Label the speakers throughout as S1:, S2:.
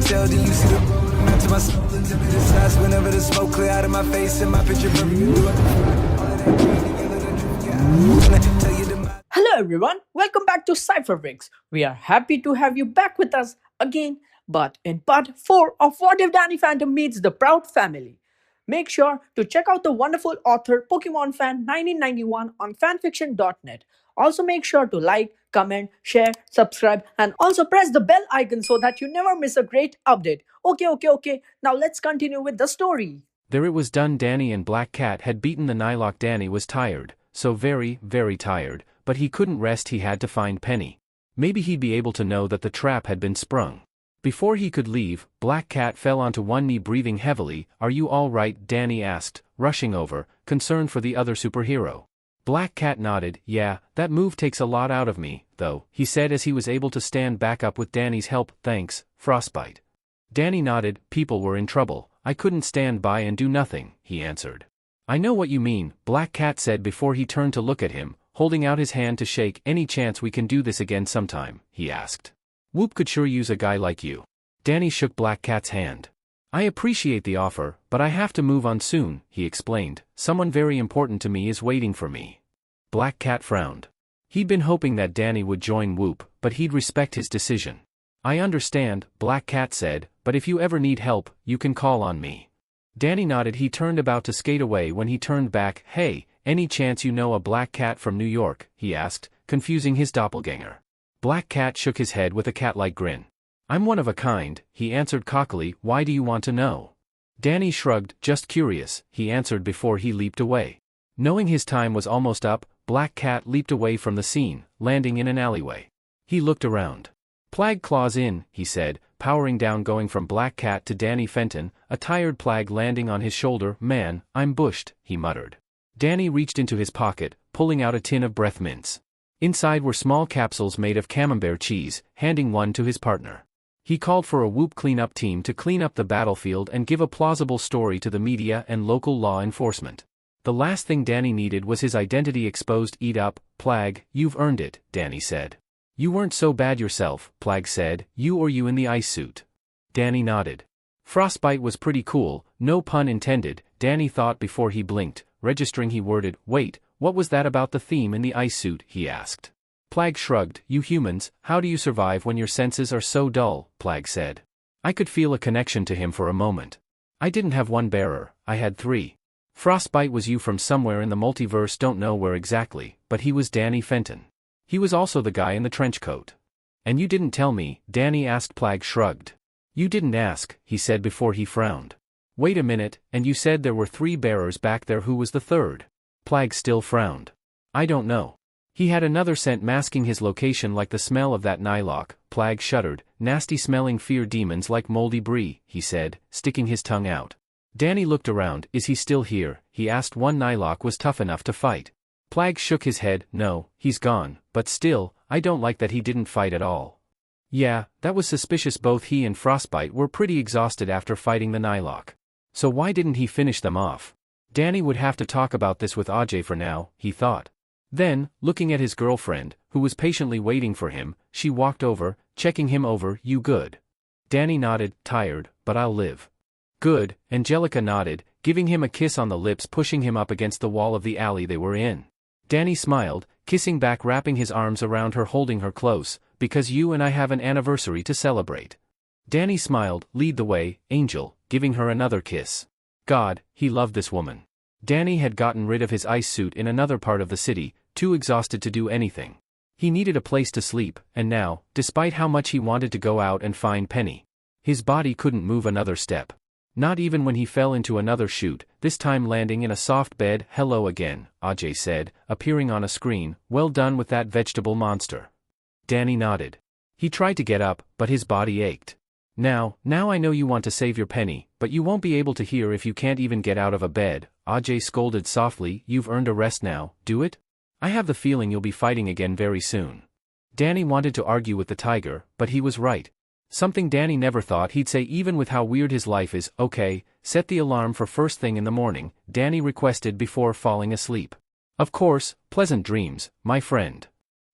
S1: tell, do you see the road? I'm out to my soul into the size whenever the smoke clear out of my face and my picture perfect. Do it. All of that green together, the truth, yeah. Tell you the
S2: Hello everyone, welcome back to Cypherfics. We are happy to have you back with us again, but in part 4 of What If Danny Phantom Meets the Proud Family. Make sure to check out the wonderful author Pokemon Fan 1991 on FANFICTIONnet. Also make sure to like, comment, share, subscribe and also press the bell icon so that you never miss a great update. Okay. Now let's continue with the story.
S3: There it was done. Danny and Black Cat had beaten the Nylock. Danny was tired, so very, very tired, but he couldn't rest. He had to find Penny. Maybe he'd be able to know that the trap had been sprung. Before he could leave, Black Cat fell onto one knee, breathing heavily. "Are you all right?" Danny asked, rushing over, concerned for the other superhero. Black Cat nodded. "Yeah, that move takes a lot out of me, though," he said as he was able to stand back up with Danny's help. "Thanks, Frostbite." Danny nodded. "People were in trouble. I couldn't stand by and do nothing," he answered. "I know what you mean," Black Cat said before he turned to look at him, holding out his hand to shake. "Any chance we can do this again sometime?" he asked. "Whoop could sure use a guy like you." Danny shook Black Cat's hand. "I appreciate the offer, but I have to move on soon," he explained. "Someone very important to me is waiting for me." Black Cat frowned. He'd been hoping that Danny would join Whoop, but he'd respect his decision. "I understand," Black Cat said, "but if you ever need help, you can call on me." Danny nodded. He turned about to skate away when he turned back. "Hey, any chance you know a Black Cat from New York?" he asked, confusing his doppelganger. Black Cat shook his head with a cat-like grin. "I'm one of a kind," he answered cockily. "Why do you want to know?" Danny shrugged. "Just curious," he answered before he leaped away. Knowing his time was almost up, Black Cat leaped away from the scene, landing in an alleyway. He looked around. "Plague claws in," he said, powering down, going from Black Cat to Danny Phantom, a tired Plague landing on his shoulder. "Man, I'm bushed," he muttered. Danny reached into his pocket, pulling out a tin of breath mints. Inside were small capsules made of camembert cheese, handing one to his partner. He called for a Whoop cleanup team to clean up the battlefield and give a plausible story to the media and local law enforcement. The last thing Danny needed was his identity exposed. "Eat up, Plague, you've earned it," Danny said. "You weren't so bad yourself," Plague said. "You in the ice suit?" Danny nodded. Frostbite was pretty cool, no pun intended, Danny thought before he blinked. Registering, he worded, "Wait, what was that about the theme in the ice suit?" he asked. Plague shrugged. "You humans, how do you survive when your senses are so dull?" Plague said. I could feel a connection to him for a moment. "I didn't have one bearer, I had three. Frostbite was you from somewhere in the multiverse, don't know where exactly, but he was Danny Phantom. He was also the guy in the trench coat." "And you didn't tell me?" Danny asked. Plague shrugged. "You didn't ask," he said before he frowned. "Wait a minute, and you said there were 3 bearers back there. Who was the third?" Plague still frowned. "I don't know. He had another scent masking his location, like the smell of that Nylock." Plague shuddered. "Nasty smelling fear demons like moldy brie," he said, sticking his tongue out. Danny looked around. "Is he still here?" he asked. "One Nylock was tough enough to fight." Plague shook his head. "No, he's gone, but still, I don't like that he didn't fight at all." "Yeah, that was suspicious. Both he and Frostbite were pretty exhausted after fighting the Nylock. So why didn't he finish them off?" Danny would have to talk about this with Ajay for now, he thought. Then, looking at his girlfriend, who was patiently waiting for him, she walked over, checking him over. "You good?" Danny nodded. "Tired, but I'll live." "Good." Angelica nodded, giving him a kiss on the lips, pushing him up against the wall of the alley they were in. Danny smiled, kissing back, wrapping his arms around her, holding her close. "Because you and I have an anniversary to celebrate." Danny smiled. "Lead the way, Angel," giving her another kiss. God, he loved this woman. Danny had gotten rid of his ice suit in another part of the city, too exhausted to do anything. He needed a place to sleep, and now, despite how much he wanted to go out and find Penny, his body couldn't move another step. Not even when he fell into another chute, this time landing in a soft bed. "Hello again," Ajay said, appearing on a screen. "Well done with that vegetable monster." Danny nodded. He tried to get up, but his body ached. Now I know you want to save your Penny, but you won't be able to hear if you can't even get out of a bed," Ajay scolded softly. "You've earned a rest now, do it? I have the feeling you'll be fighting again very soon." Danny wanted to argue with the tiger, but he was right. Something Danny never thought he'd say, even with how weird his life is. "Okay, set the alarm for first thing in the morning," Danny requested before falling asleep. "Of course, pleasant dreams, my friend."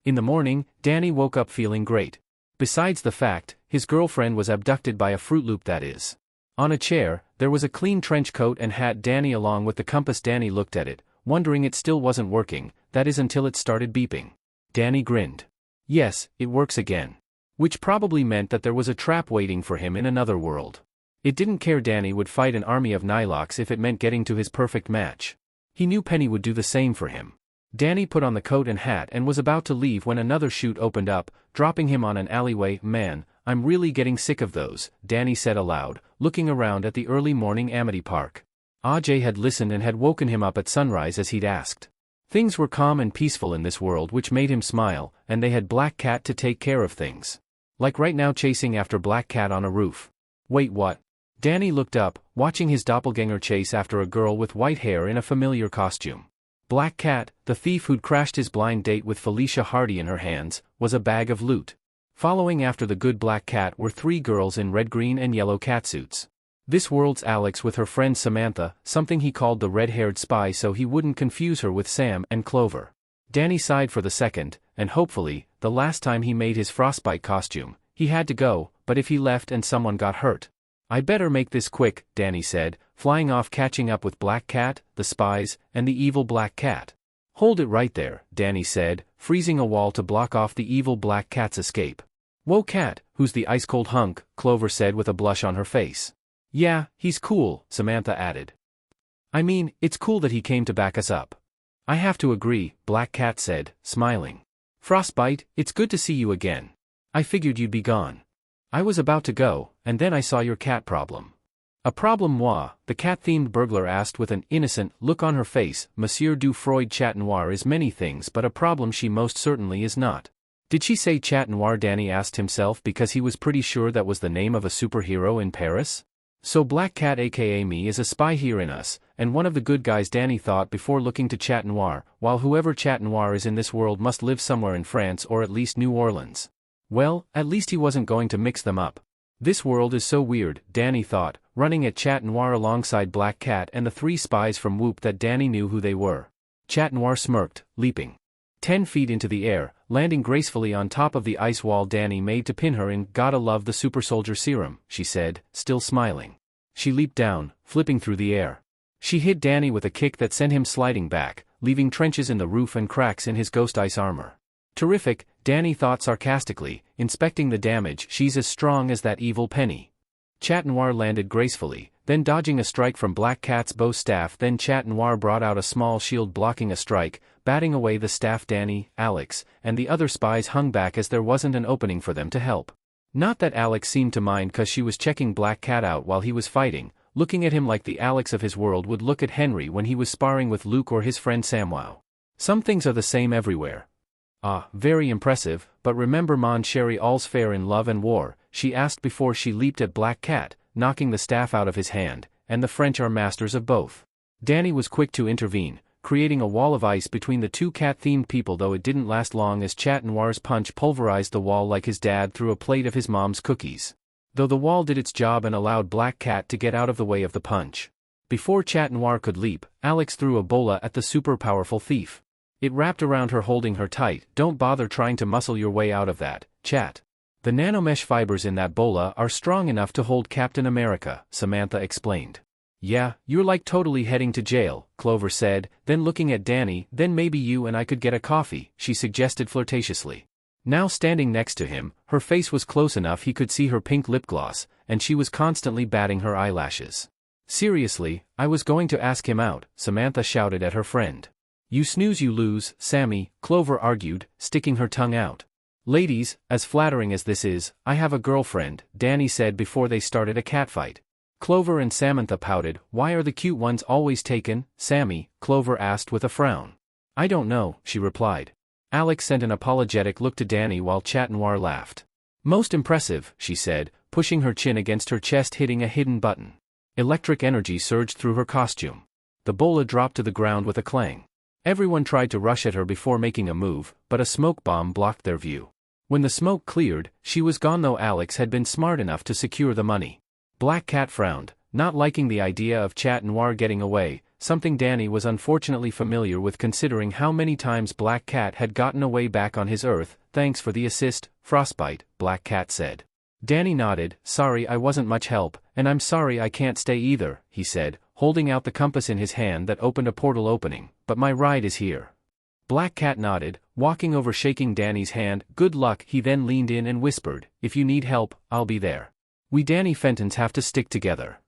S3: In the morning, Danny woke up feeling great. Besides the fact, his girlfriend was abducted by a Fruit Loop, that is. On a chair, there was a clean trench coat and hat Danny along with the compass. Danny looked at it, wondering it still wasn't working, that is until it started beeping. Danny grinned. Yes, it works again. Which probably meant that there was a trap waiting for him in another world. It didn't care. Danny would fight an army of Nylocks if it meant getting to his perfect match. He knew Penny would do the same for him. Danny put on the coat and hat and was about to leave when another chute opened up, dropping him on an alleyway. Man, I'm really getting sick of those, Danny said aloud, looking around at the early morning Amity Park. Ajay had listened and had woken him up at sunrise as he'd asked. Things were calm and peaceful in this world, which made him smile, and they had Black Cat to take care of things. Like right now, chasing after Black Cat on a roof. Wait, what? Danny looked up, watching his doppelganger chase after a girl with white hair in a familiar costume. Black Cat, the thief who'd crashed his blind date with Felicia Hardy in her hands, was a bag of loot. Following after the good Black Cat were 3 girls in red, green and yellow catsuits. This world's Alex with her friend Samantha, something he called the red-haired spy so he wouldn't confuse her with Sam and Clover. Danny sighed for the second, and hopefully, the last time he made his frostbite costume. He had to go, but if he left and someone got hurt. I better make this quick, Danny said, flying off, catching up with Black Cat, the spies, and the evil Black Cat. Hold it right there, Danny said, freezing a wall to block off the evil Black Cat's escape. Whoa, Cat, who's the ice-cold hunk, Clover said with a blush on her face. Yeah, he's cool, Samantha added. I mean, it's cool that he came to back us up. I have to agree, Black Cat said, smiling. Frostbite, it's good to see you again. I figured you'd be gone. I was about to go, and then I saw your cat problem. A problem moi? The cat-themed burglar asked with an innocent look on her face. Monsieur du Freud, Chat Noir is many things, but a problem she most certainly is not. Did she say Chat Noir? Danny asked himself because he was pretty sure that was the name of a superhero in Paris. So Black Cat aka me is a spy here in us, and one of the good guys, Danny thought before looking to Chat Noir, while whoever Chat Noir is in this world must live somewhere in France or at least New Orleans. Well, at least he wasn't going to mix them up. This world is so weird, Danny thought, running at Chat Noir alongside Black Cat and the 3 spies from Whoop that Danny knew who they were. Chat Noir smirked, leaping 10 feet into the air, landing gracefully on top of the ice wall Danny made to pin her in. Gotta love the super soldier serum, she said, still smiling. She leaped down, flipping through the air. She hit Danny with a kick that sent him sliding back, leaving trenches in the roof and cracks in his ghost ice armor. Terrific, Danny thought sarcastically, inspecting the damage. She's as strong as that evil Penny. Chat Noir landed gracefully, then dodging a strike from Black Cat's bow staff. Then Chat Noir brought out a small shield blocking a strike, batting away the staff. Danny, Alex, and the other spies hung back as there wasn't an opening for them to help. Not that Alex seemed to mind, cause she was checking Black Cat out while he was fighting, looking at him like the Alex of his world would look at Henry when he was sparring with Luke or his friend Samwow. Some things are the same everywhere. Ah, very impressive, but remember Mon Chéri, all's fair in love and war, she asked before she leaped at Black Cat, knocking the staff out of his hand, and the French are masters of both. Danny was quick to intervene, creating a wall of ice between the 2 cat-themed people, though it didn't last long as Chat Noir's punch pulverized the wall like his dad through a plate of his mom's cookies. Though the wall did its job and allowed Black Cat to get out of the way of the punch. Before Chat Noir could leap, Alex threw a bola at the super-powerful thief. It wrapped around her, holding her tight. Don't bother trying to muscle your way out of that, Chat. The nanomesh fibers in that bola are strong enough to hold Captain America, Samantha explained. Yeah, you're like totally heading to jail, Clover said, then looking at Danny. Then maybe you and I could get a coffee, she suggested flirtatiously. Now standing next to him, her face was close enough he could see her pink lip gloss, and she was constantly batting her eyelashes. Seriously, I was going to ask him out, Samantha shouted at her friend. You snooze you lose, Sammy, Clover argued, sticking her tongue out. Ladies, as flattering as this is, I have a girlfriend, Danny said before they started a catfight. Clover and Samantha pouted. Why are the cute ones always taken, Sammy? Clover asked with a frown. I don't know, she replied. Alex sent an apologetic look to Danny while Chat Noir laughed. Most impressive, she said, pushing her chin against her chest, hitting a hidden button. Electric energy surged through her costume. The bola dropped to the ground with a clang. Everyone tried to rush at her before making a move, but a smoke bomb blocked their view. When the smoke cleared, she was gone, though Alex had been smart enough to secure the money. Black Cat frowned, not liking the idea of Chat Noir getting away, something Danny was unfortunately familiar with considering how many times Black Cat had gotten away back on his Earth. Thanks for the assist, Frostbite, Black Cat said. Danny nodded. Sorry I wasn't much help, and I'm sorry I can't stay either, he said, holding out the compass in his hand that opened a portal opening, but my ride is here. Black Cat nodded, walking over shaking Danny's hand. Good luck. He then leaned in and whispered, if you need help, I'll be there. We Dannyphantons have to stick together.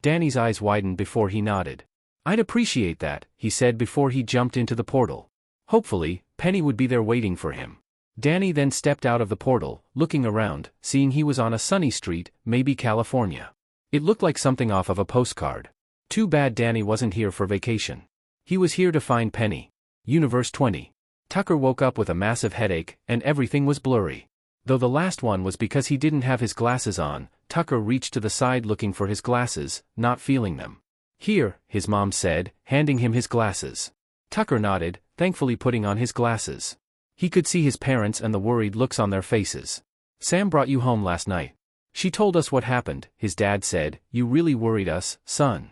S3: Danny's eyes widened before he nodded. I'd appreciate that, he said before he jumped into the portal. Hopefully, Penny would be there waiting for him. Danny then stepped out of the portal, looking around, seeing he was on a sunny street, maybe California. It looked like something off of a postcard. Too bad Danny wasn't here for vacation. He was here to find Penny. Universe 20. Tucker woke up with a massive headache, and everything was blurry. Though the last one was because he didn't have his glasses on, Tucker reached to the side looking for his glasses, not feeling them. Here, his mom said, handing him his glasses. Tucker nodded, thankfully putting on his glasses. He could see his parents and the worried looks on their faces. Sam brought you home last night. She told us what happened, his dad said. You really worried us, son.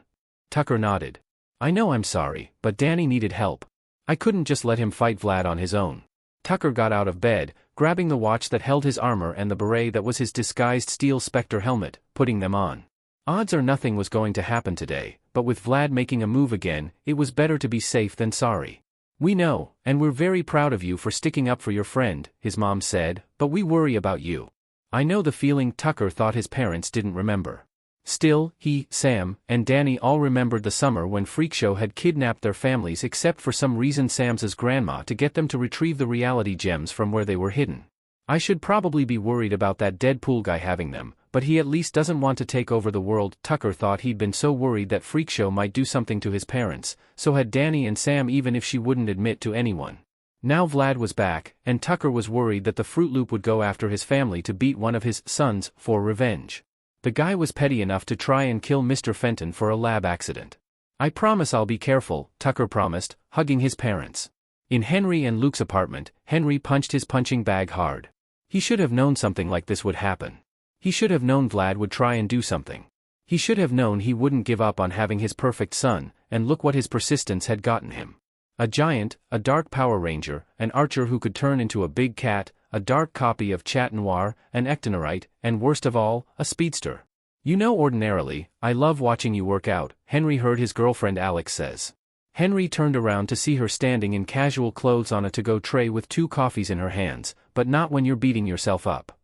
S3: Tucker nodded. I know I'm sorry, but Danny needed help. I couldn't just let him fight Vlad on his own. Tucker got out of bed, grabbing the watch that held his armor and the beret that was his disguised steel Spectre helmet, putting them on. Odds are nothing was going to happen today, but with Vlad making a move again, it was better to be safe than sorry. We know, and we're very proud of you for sticking up for your friend, his mom said, but we worry about you. I know the feeling. Tucker thought his parents didn't remember. Still, he, Sam, and Danny all remembered the summer when Freak Show had kidnapped their families except for some reason Sam's grandma to get them to retrieve the reality gems from where they were hidden. I should probably be worried about that Deadpool guy having them, but he at least doesn't want to take over the world. Tucker thought he'd been so worried that Freak Show might do something to his parents, so had Danny and Sam even if she wouldn't admit to anyone. Now Vlad was back, and Tucker was worried that the Fruit Loop would go after his family to beat one of his sons for revenge. The guy was petty enough to try and kill Mr. Fenton for a lab accident. I promise I'll be careful, Tucker promised, hugging his parents. In Henry and Luke's apartment, Henry punched his punching bag hard. He should have known something like this would happen. He should have known Vlad would try and do something. He should have known he wouldn't give up on having his perfect son, and look what his persistence had gotten him. A giant, a dark Power Ranger, an archer who could turn into a big cat, a dark copy of Chat Noir, an ectonorite, and worst of all, a speedster. You know, ordinarily, I love watching you work out, Henry heard his girlfriend Alex says. Henry turned around to see her standing in casual clothes on a to-go tray with 2 coffees in her hands, but not when you're beating yourself up.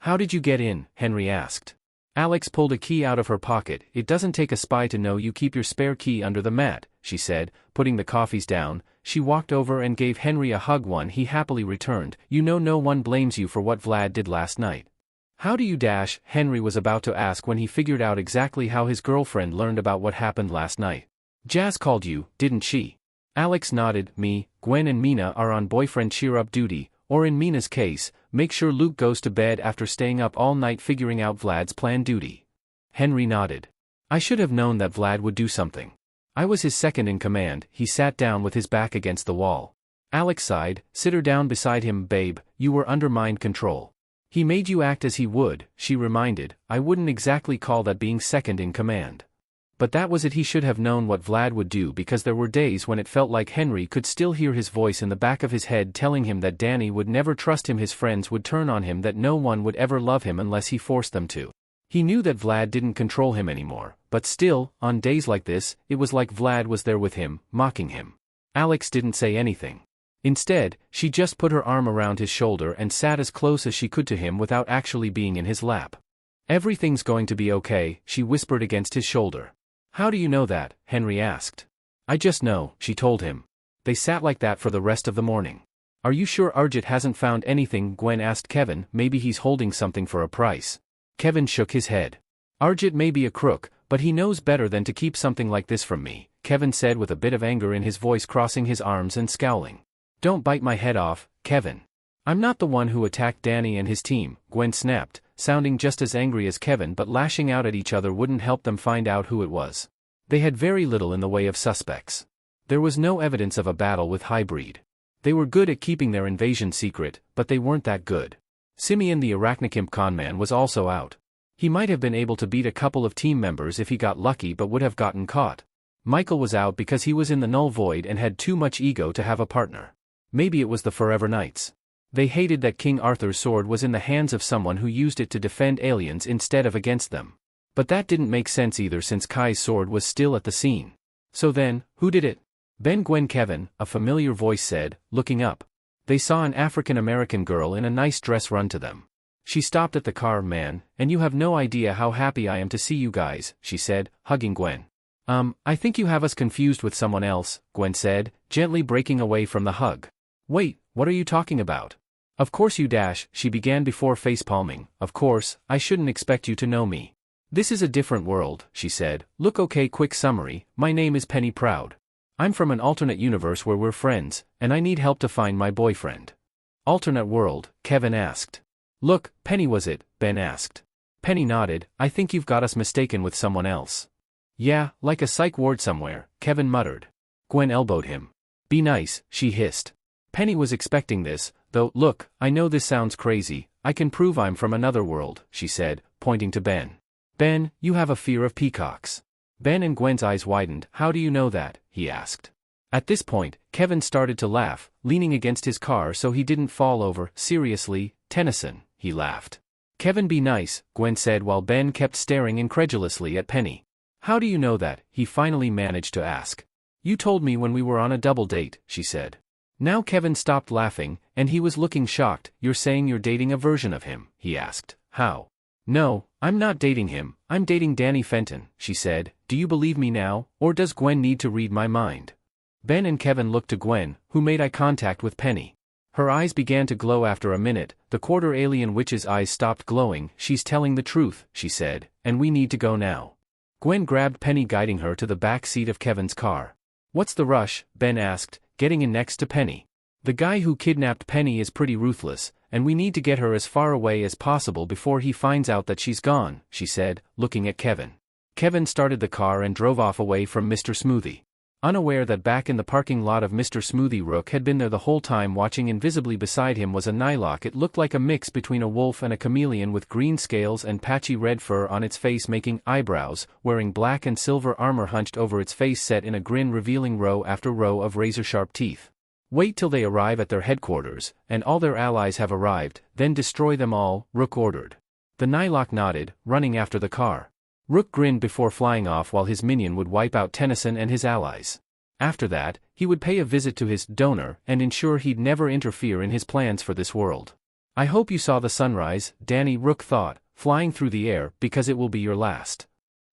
S3: How did you get in? Henry asked. Alex pulled a key out of her pocket. It doesn't take a spy to know you keep your spare key under the mat, she said, putting the coffees down. She walked over and gave Henry a hug, one he happily returned. You know, no one blames you for what Vlad did last night. How do you dash? Henry was about to ask when he figured out exactly how his girlfriend learned about what happened last night. Jazz called you, didn't she? Alex nodded. Me, Gwen and Mina are on boyfriend cheer-up duty, or in Mina's case, make sure Luke goes to bed after staying up all night figuring out Vlad's plan duty. Henry nodded. I should have known that Vlad would do something. I was his second in command. He sat down with his back against the wall. Alex sighed. Sit her down beside him, babe, you were under mind control. He made you act as he would, she reminded. I wouldn't exactly call that being second in command. But that was it. He should have known what Vlad would do because there were days when it felt like Henry could still hear his voice in the back of his head telling him that Danny would never trust him, his friends would turn on him, that no one would ever love him unless he forced them to. He knew that Vlad didn't control him anymore, but still, on days like this, it was like Vlad was there with him, mocking him. Alex didn't say anything. Instead, she just put her arm around his shoulder and sat as close as she could to him without actually being in his lap. Everything's going to be okay, she whispered against his shoulder. How do you know that? Henry asked. I just know, she told him. They sat like that for the rest of the morning. Are you sure Arjit hasn't found anything? Gwen asked Kevin. Maybe he's holding something for a price. Kevin shook his head. Arjit may be a crook, but he knows better than to keep something like this from me, Kevin said with a bit of anger in his voice, crossing his arms and scowling. Don't bite my head off, Kevin. I'm not the one who attacked Danny and his team, Gwen snapped, sounding just as angry as Kevin, but lashing out at each other wouldn't help them find out who it was. They had very little in the way of suspects. There was no evidence of a battle with Highbreed. They were good at keeping their invasion secret, but they weren't that good. Simeon the Arachnikimp conman was also out. He might have been able to beat a couple of team members if he got lucky, but would have gotten caught. Michael was out because he was in the null void and had too much ego to have a partner. Maybe it was the Forever Knights. They hated that King Arthur's sword was in the hands of someone who used it to defend aliens instead of against them. But that didn't make sense either since Kai's sword was still at the scene. So then, who did it? Ben, Gwen, Kevin, a familiar voice said, looking up. They saw an African-American girl in a nice dress run to them. She stopped at the car, man, and you have no idea how happy I am to see you guys, she said, hugging Gwen. I think you have us confused with someone else, Gwen said, gently breaking away from the hug. Wait, what are you talking about? Of course you dash, she began before face-palming. Of course, I shouldn't expect you to know me. This is a different world, she said. Look, okay, quick summary, my name is Penny Proud. I'm from an alternate universe where we're friends, and I need help to find my boyfriend. Alternate world, Kevin asked. Look, Penny was it, Ben asked. Penny nodded. I think you've got us mistaken with someone else. Yeah, like a psych ward somewhere, Kevin muttered. Gwen elbowed him. Be nice, she hissed. Penny was expecting this, though. Look, I know this sounds crazy, I can prove I'm from another world, she said, pointing to Ben. Ben, you have a fear of peacocks. Ben and Gwen's eyes widened. How do you know that? He asked. At this point, Kevin started to laugh, leaning against his car so he didn't fall over. Seriously, Tennyson, he laughed. Kevin, be nice, Gwen said while Ben kept staring incredulously at Penny. How do you know that? He finally managed to ask. You told me when we were on a double date, she said. Now Kevin stopped laughing, and he was looking shocked. You're saying you're dating a version of him? He asked. How? No, I'm not dating him, I'm dating dannyphantom, she said. Do you believe me now, or does Gwen need to read my mind? Ben and Kevin looked to Gwen, who made eye contact with Penny. Her eyes began to glow after a minute. The quarter alien witch's eyes stopped glowing. She's telling the truth, she said, and we need to go now. Gwen grabbed Penny, guiding her to the back seat of Kevin's car. What's the rush? Ben asked, getting in next to Penny. The guy who kidnapped Penny is pretty ruthless, and we need to get her as far away as possible before he finds out that she's gone, she said, looking at Kevin. Kevin started the car and drove off away from Mr. Smoothie. Unaware that back in the parking lot of Mr. Smoothie, Rook had been there the whole time watching. Invisibly beside him was a Nylok. It looked like a mix between a wolf and a chameleon, with green scales and patchy red fur on its face making eyebrows, wearing black and silver armor hunched over its face, set in a grin revealing row after row of razor-sharp teeth. Wait till they arrive at their headquarters, and all their allies have arrived, then destroy them all, Rook ordered. The Nylok nodded, running after the car. Rook grinned before flying off while his minion would wipe out Tennyson and his allies. After that, he would pay a visit to his donor and ensure he'd never interfere in his plans for this world. I hope you saw the sunrise, Danny, Rook thought, flying through the air, because it will be your last.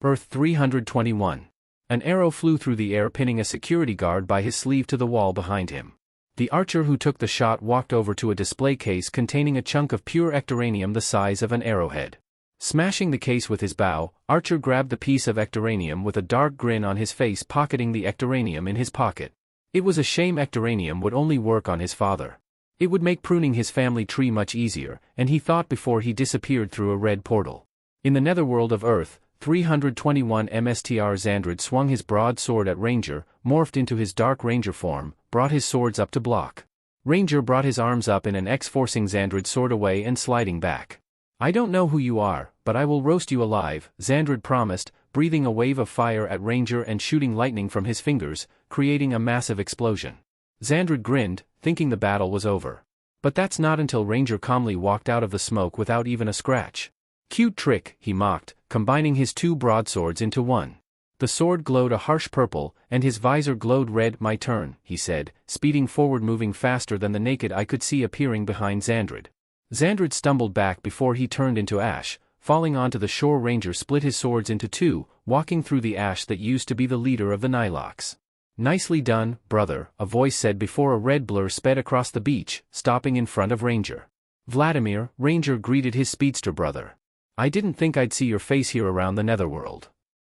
S3: Earth 321. An arrow flew through the air, pinning a security guard by his sleeve to the wall behind him. The archer who took the shot walked over to a display case containing a chunk of pure ectoranium the size of an arrowhead. Smashing the case with his bow, Archer grabbed the piece of ectoranium with a dark grin on his face, pocketing the ectoranium in his pocket. It was a shame ectoranium would only work on his father. It would make pruning his family tree much easier, and he thought before he disappeared through a red portal. In the netherworld of Earth 321, Mstr Xandrid swung his broadsword at Ranger, morphed into his Dark Ranger form, brought his swords up to block. Ranger brought his arms up in an X, forcing Xandrid's sword away and sliding back. I don't know who you are, but I will roast you alive, Xandrid promised, breathing a wave of fire at Ranger and shooting lightning from his fingers, creating a massive explosion. Xandrid grinned, thinking the battle was over. But that's not until Ranger calmly walked out of the smoke without even a scratch. Cute trick, he mocked, combining his two broadswords into one. The sword glowed a harsh purple, and his visor glowed red. My turn, he said, speeding forward, moving faster than the naked eye could see appearing behind Xandrid. Xandrid stumbled back before he turned into ash, falling onto the shore. Ranger split his swords into two, walking through the ash that used to be the leader of the Nyloks. Nicely done, brother, a voice said before a red blur sped across the beach, stopping in front of Ranger. Vladimir, Ranger greeted his speedster brother. I didn't think I'd see your face here around the netherworld.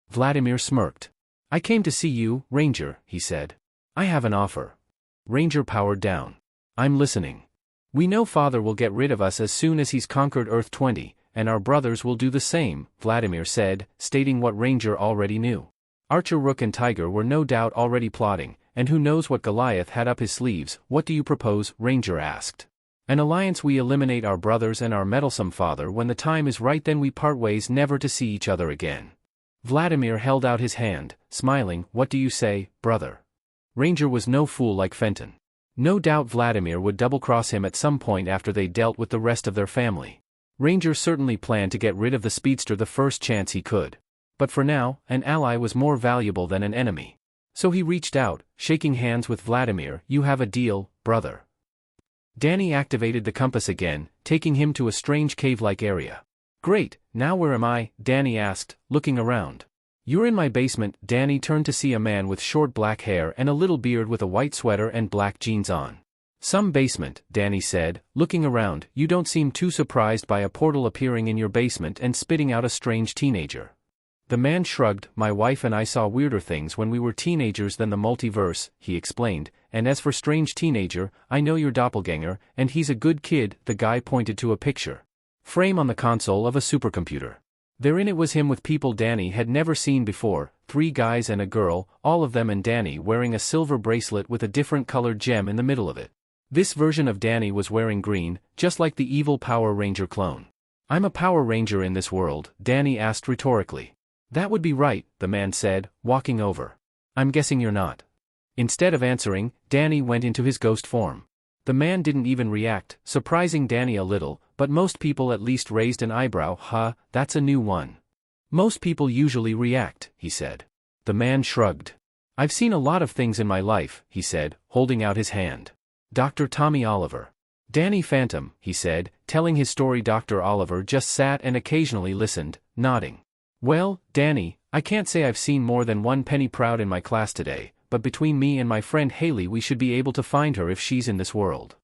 S3: Vladimir smirked. I came to see you, Ranger, he said. I have an offer. Ranger powered down. I'm listening. We know Father will get rid of us as soon as he's conquered Earth 20, and our brothers will do the same, Vladimir said, stating what Ranger already knew. Archer, Rook and Tiger were no doubt already plotting, and who knows what Goliath had up his sleeves. What do you propose? Ranger asked. An alliance. We eliminate our brothers and our meddlesome father. When the time is right, then we part ways, never to see each other again. Vladimir held out his hand, smiling. What do you say, brother? Ranger was no fool like Fenton. No doubt Vladimir would double-cross him at some point after they dealt with the rest of their family. Ranger certainly planned to get rid of the speedster the first chance he could. But for now, an ally was more valuable than an enemy. So he reached out, shaking hands with Vladimir. You have a deal, brother. Danny activated the compass again, taking him to a strange cave-like area. Great, now where am I? Danny asked, looking around. You're in my basement. Danny turned to see a man with short black hair and a little beard with a white sweater and black jeans on. Some basement, Danny said, looking around. You don't seem too surprised by a portal appearing in your basement and spitting out a strange teenager. The man shrugged. My wife and I saw weirder things when we were teenagers than the multiverse, he explained, and as for strange teenager, I know your doppelganger, and he's a good kid. The guy pointed to a picture frame on the console of a supercomputer. Therein it was him with people Danny had never seen before, 3 guys and a girl, all of them and Danny wearing a silver bracelet with a different colored gem in the middle of it. This version of Danny was wearing green, just like the evil Power Ranger clone. I'm a Power Ranger in this world, Danny asked rhetorically. That would be right, the man said, walking over. I'm guessing you're not. Instead of answering, Danny went into his ghost form. The man didn't even react, surprising Danny a little, but most people at least raised an eyebrow. Huh, that's a new one. Most people usually react, he said. The man shrugged. I've seen a lot of things in my life, he said, holding out his hand. Dr. Tommy Oliver. Dannyphantom, he said, telling his story. Dr. Oliver just sat and occasionally listened, nodding. Well, Danny, I can't say I've seen more than one Penny Proud in my class today, but between me and my friend Haley we should be able to find her if she's in this world.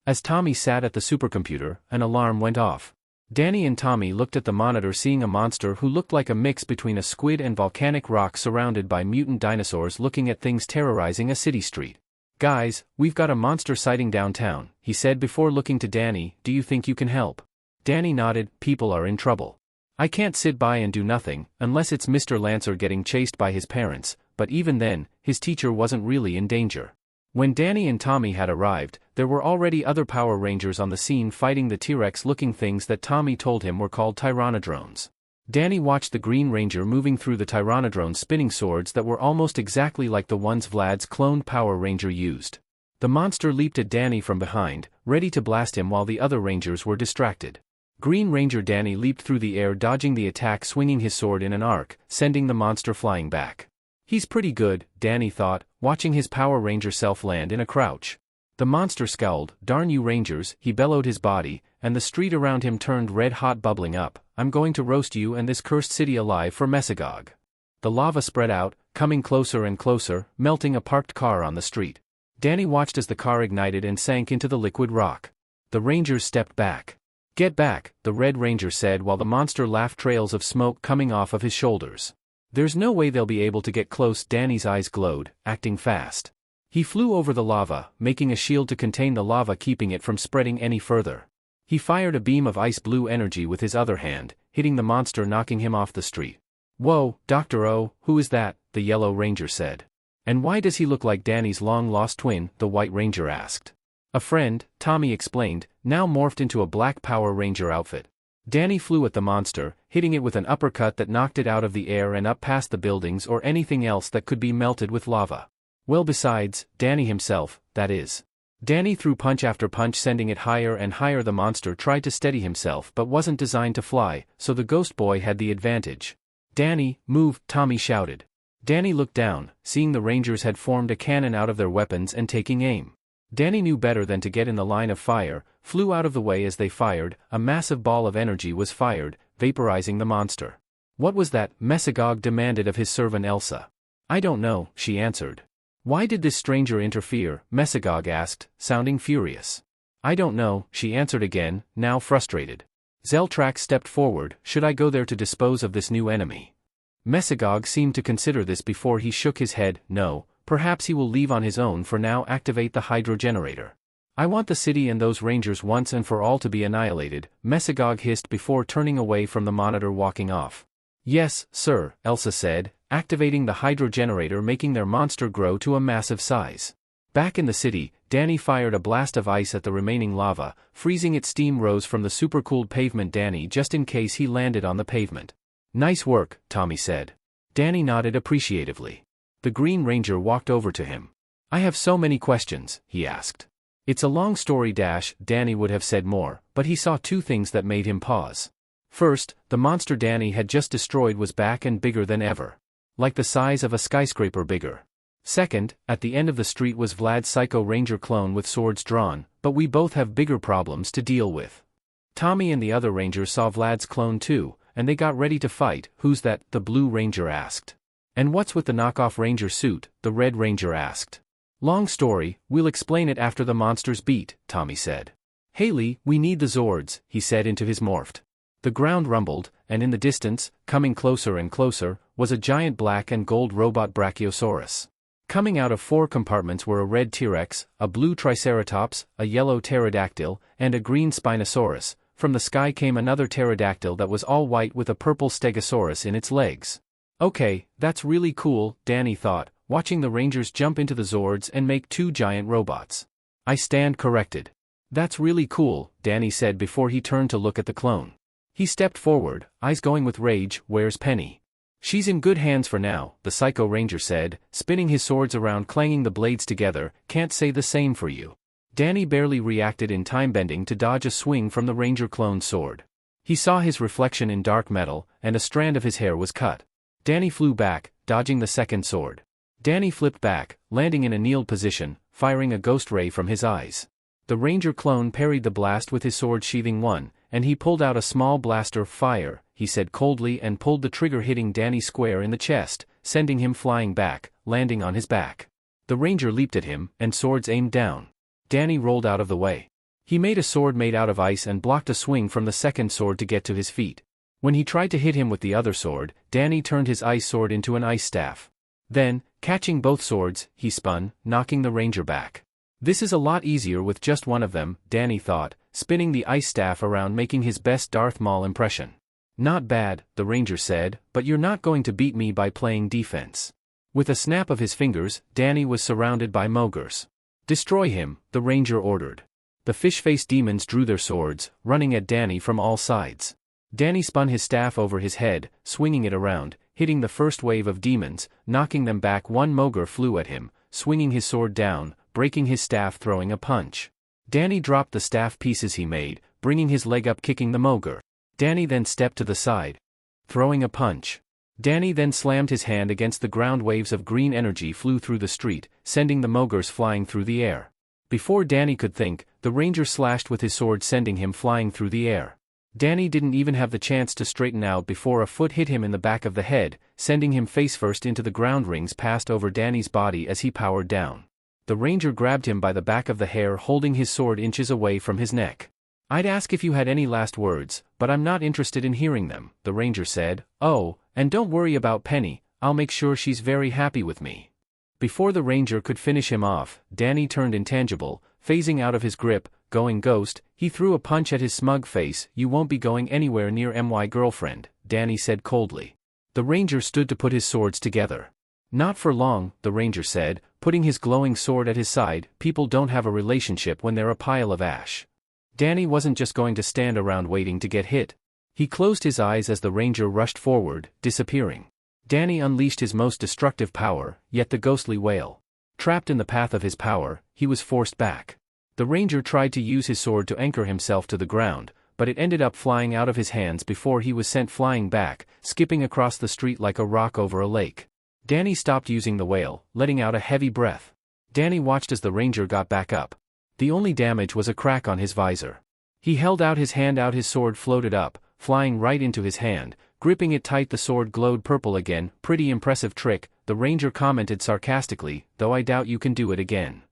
S3: As Tommy sat at the supercomputer, an alarm went off. Danny and Tommy looked at the monitor, seeing a monster who looked like a mix between a squid and volcanic rock surrounded by mutant dinosaurs looking at things, terrorizing a city street. Guys, we've got a monster sighting downtown, he said before looking to Danny. Do you think you can help? Danny nodded. People are in trouble. I can't sit by and do nothing, unless it's Mr. Lancer getting chased by his parents, but even then, his teacher wasn't really in danger. When Danny and Tommy had arrived, there were already other Power Rangers on the scene fighting the T-Rex-looking things that Tommy told him were called Tyrannodrones. Danny watched the Green Ranger moving through the Tyrannodrone, spinning swords that were almost exactly like the ones Vlad's cloned Power Ranger used. The monster leaped at Danny from behind, ready to blast him while the other Rangers were distracted. Green Ranger Danny leaped through the air, dodging the attack, swinging his sword in an arc, sending the monster flying back. He's pretty good, Danny thought, watching his Power Ranger self land in a crouch. The monster scowled. Darn you Rangers, he bellowed his body, and the street around him turned red hot, bubbling up. I'm going to roast you and this cursed city alive for Mesagog. The lava spread out, coming closer and closer, melting a parked car on the street. Danny watched as the car ignited and sank into the liquid rock. The Rangers stepped back. Get back, the Red Ranger said while the monster laughed, trails of smoke coming off of his shoulders. There's no way they'll be able to get close. Danny's eyes glowed, acting fast. He flew over the lava, making a shield to contain the lava, keeping it from spreading any further. He fired a beam of ice blue energy with his other hand, hitting the monster, knocking him off the street. Whoa, Dr. O, who is that? The Yellow Ranger said. And why does he look like Danny's long-lost twin? The White Ranger asked. A friend, Tommy explained, now morphed into a black Power Ranger outfit. Danny flew at the monster, hitting it with an uppercut that knocked it out of the air and up past the buildings or anything else that could be melted with lava. Well, besides, Danny himself, that is. Danny threw punch after punch, sending it higher and higher. The monster tried to steady himself but wasn't designed to fly, so the Ghost Boy had the advantage. Danny, move, Tommy shouted. Danny looked down, seeing the Rangers had formed a cannon out of their weapons and taking aim. Danny knew better than to get in the line of fire, flew out of the way as they fired. A massive ball of energy was fired, vaporizing the monster. What was that? Mesagog demanded of his servant Elsa. I don't know, she answered. Why did this stranger interfere? Mesagog asked, sounding furious. I don't know, she answered again, now frustrated. Zeltrax stepped forward. Should I go there to dispose of this new enemy? Mesagog seemed to consider this before he shook his head. No, perhaps he will leave on his own for now. Activate the hydro generator. I want the city and those Rangers once and for all to be annihilated, Mesagog hissed before turning away from the monitor, walking off. Yes, sir, Elsa said, activating the hydro generator, making their monster grow to a massive size. Back in the city, Danny fired a blast of ice at the remaining lava, freezing it. Steam rose from the supercooled pavement. Danny, just in case he landed on the pavement. Nice work, Tommy said. Danny nodded appreciatively. The Green Ranger walked over to him. I have so many questions, he asked. It's a long story. Danny would have said more, but he saw two things that made him pause. First, the monster Danny had just destroyed was back and bigger than ever. Like the size of a skyscraper bigger. Second, at the end of the street was Vlad's Psycho Ranger clone with swords drawn, but we both have bigger problems to deal with. Tommy and the other Rangers saw Vlad's clone too, and they got ready to fight. Who's that? The Blue Ranger asked. And what's with the knockoff Ranger suit? The Red Ranger asked. Long story, we'll explain it after the monsters beat, Tommy said. Haley, we need the Zords, he said into his morphed. The ground rumbled, and in the distance, coming closer and closer, was a giant black and gold robot Brachiosaurus. Coming out of 4 compartments were a red T-Rex, a blue Triceratops, a yellow pterodactyl, and a green Spinosaurus. From the sky came another pterodactyl that was all white with a purple Stegosaurus in its legs. Okay, that's really cool, Danny thought, watching the Rangers jump into the Zords and make 2 giant robots. I stand corrected. That's really cool, Danny said before he turned to look at the clone. He stepped forward, eyes going with rage. Where's Penny? She's in good hands for now, the Psycho Ranger said, spinning his swords around, clanging the blades together. Can't say the same for you. Danny barely reacted in time, bending to dodge a swing from the Ranger clone's sword. He saw his reflection in dark metal, and a strand of his hair was cut. Danny flew back, dodging the second sword. Danny flipped back, landing in a kneeled position, firing a ghost ray from his eyes. The Ranger clone parried the blast with his sword sheathing one, and he pulled out a small blaster. Fire, he said coldly and pulled the trigger, hitting Danny square in the chest, sending him flying back, landing on his back. The Ranger leaped at him, and swords aimed down. Danny rolled out of the way. He made a sword made out of ice and blocked a swing from the second sword to get to his feet. When he tried to hit him with the other sword, Danny turned his ice sword into an ice staff. Then, catching both swords, he spun, knocking the Ranger back. This is a lot easier with just one of them, Danny thought, spinning the ice staff around, making his best Darth Maul impression. Not bad, the Ranger said, but you're not going to beat me by playing defense. With a snap of his fingers, Danny was surrounded by Mogurs. Destroy him, the Ranger ordered. The fish-faced demons drew their swords, running at Danny from all sides. Danny spun his staff over his head, swinging it around, hitting the first wave of demons, knocking them back. One Mogur flew at him, swinging his sword down, breaking his staff, throwing a punch. Danny dropped the staff pieces he made, bringing his leg up, kicking the Mogur. Danny then stepped to the side, throwing a punch. Danny then slammed his hand against the ground. Waves of green energy flew through the street, sending the Mogurs flying through the air. Before Danny could think, the Ranger slashed with his sword, sending him flying through the air. Danny didn't even have the chance to straighten out before a foot hit him in the back of the head, sending him face-first into the ground. Rings passed over Danny's body as he powered down. The Ranger grabbed him by the back of the hair, holding his sword inches away from his neck. I'd ask if you had any last words, but I'm not interested in hearing them, the Ranger said. Oh, and don't worry about Penny, I'll make sure she's very happy with me. Before the Ranger could finish him off, Danny turned intangible, phasing out of his grip, going ghost. He threw a punch at his smug face. You won't be going anywhere near my girlfriend, Danny said coldly. The Ranger stood to put his swords together. Not for long, the Ranger said, putting his glowing sword at his side. People don't have a relationship when they're a pile of ash. Danny wasn't just going to stand around waiting to get hit. He closed his eyes as the Ranger rushed forward, disappearing. Danny unleashed his most destructive power, yet the ghostly wail. Trapped in the path of his power, he was forced back. The Ranger tried to use his sword to anchor himself to the ground, but it ended up flying out of his hands before he was sent flying back, skipping across the street like a rock over a lake. Danny stopped using the wail, letting out a heavy breath. Danny watched as the Ranger got back up. The only damage was a crack on his visor. He held out his hand. His sword floated up, flying right into his hand. Gripping it tight, the sword glowed purple again. Pretty impressive trick, the Ranger commented sarcastically, though I doubt you can do it again.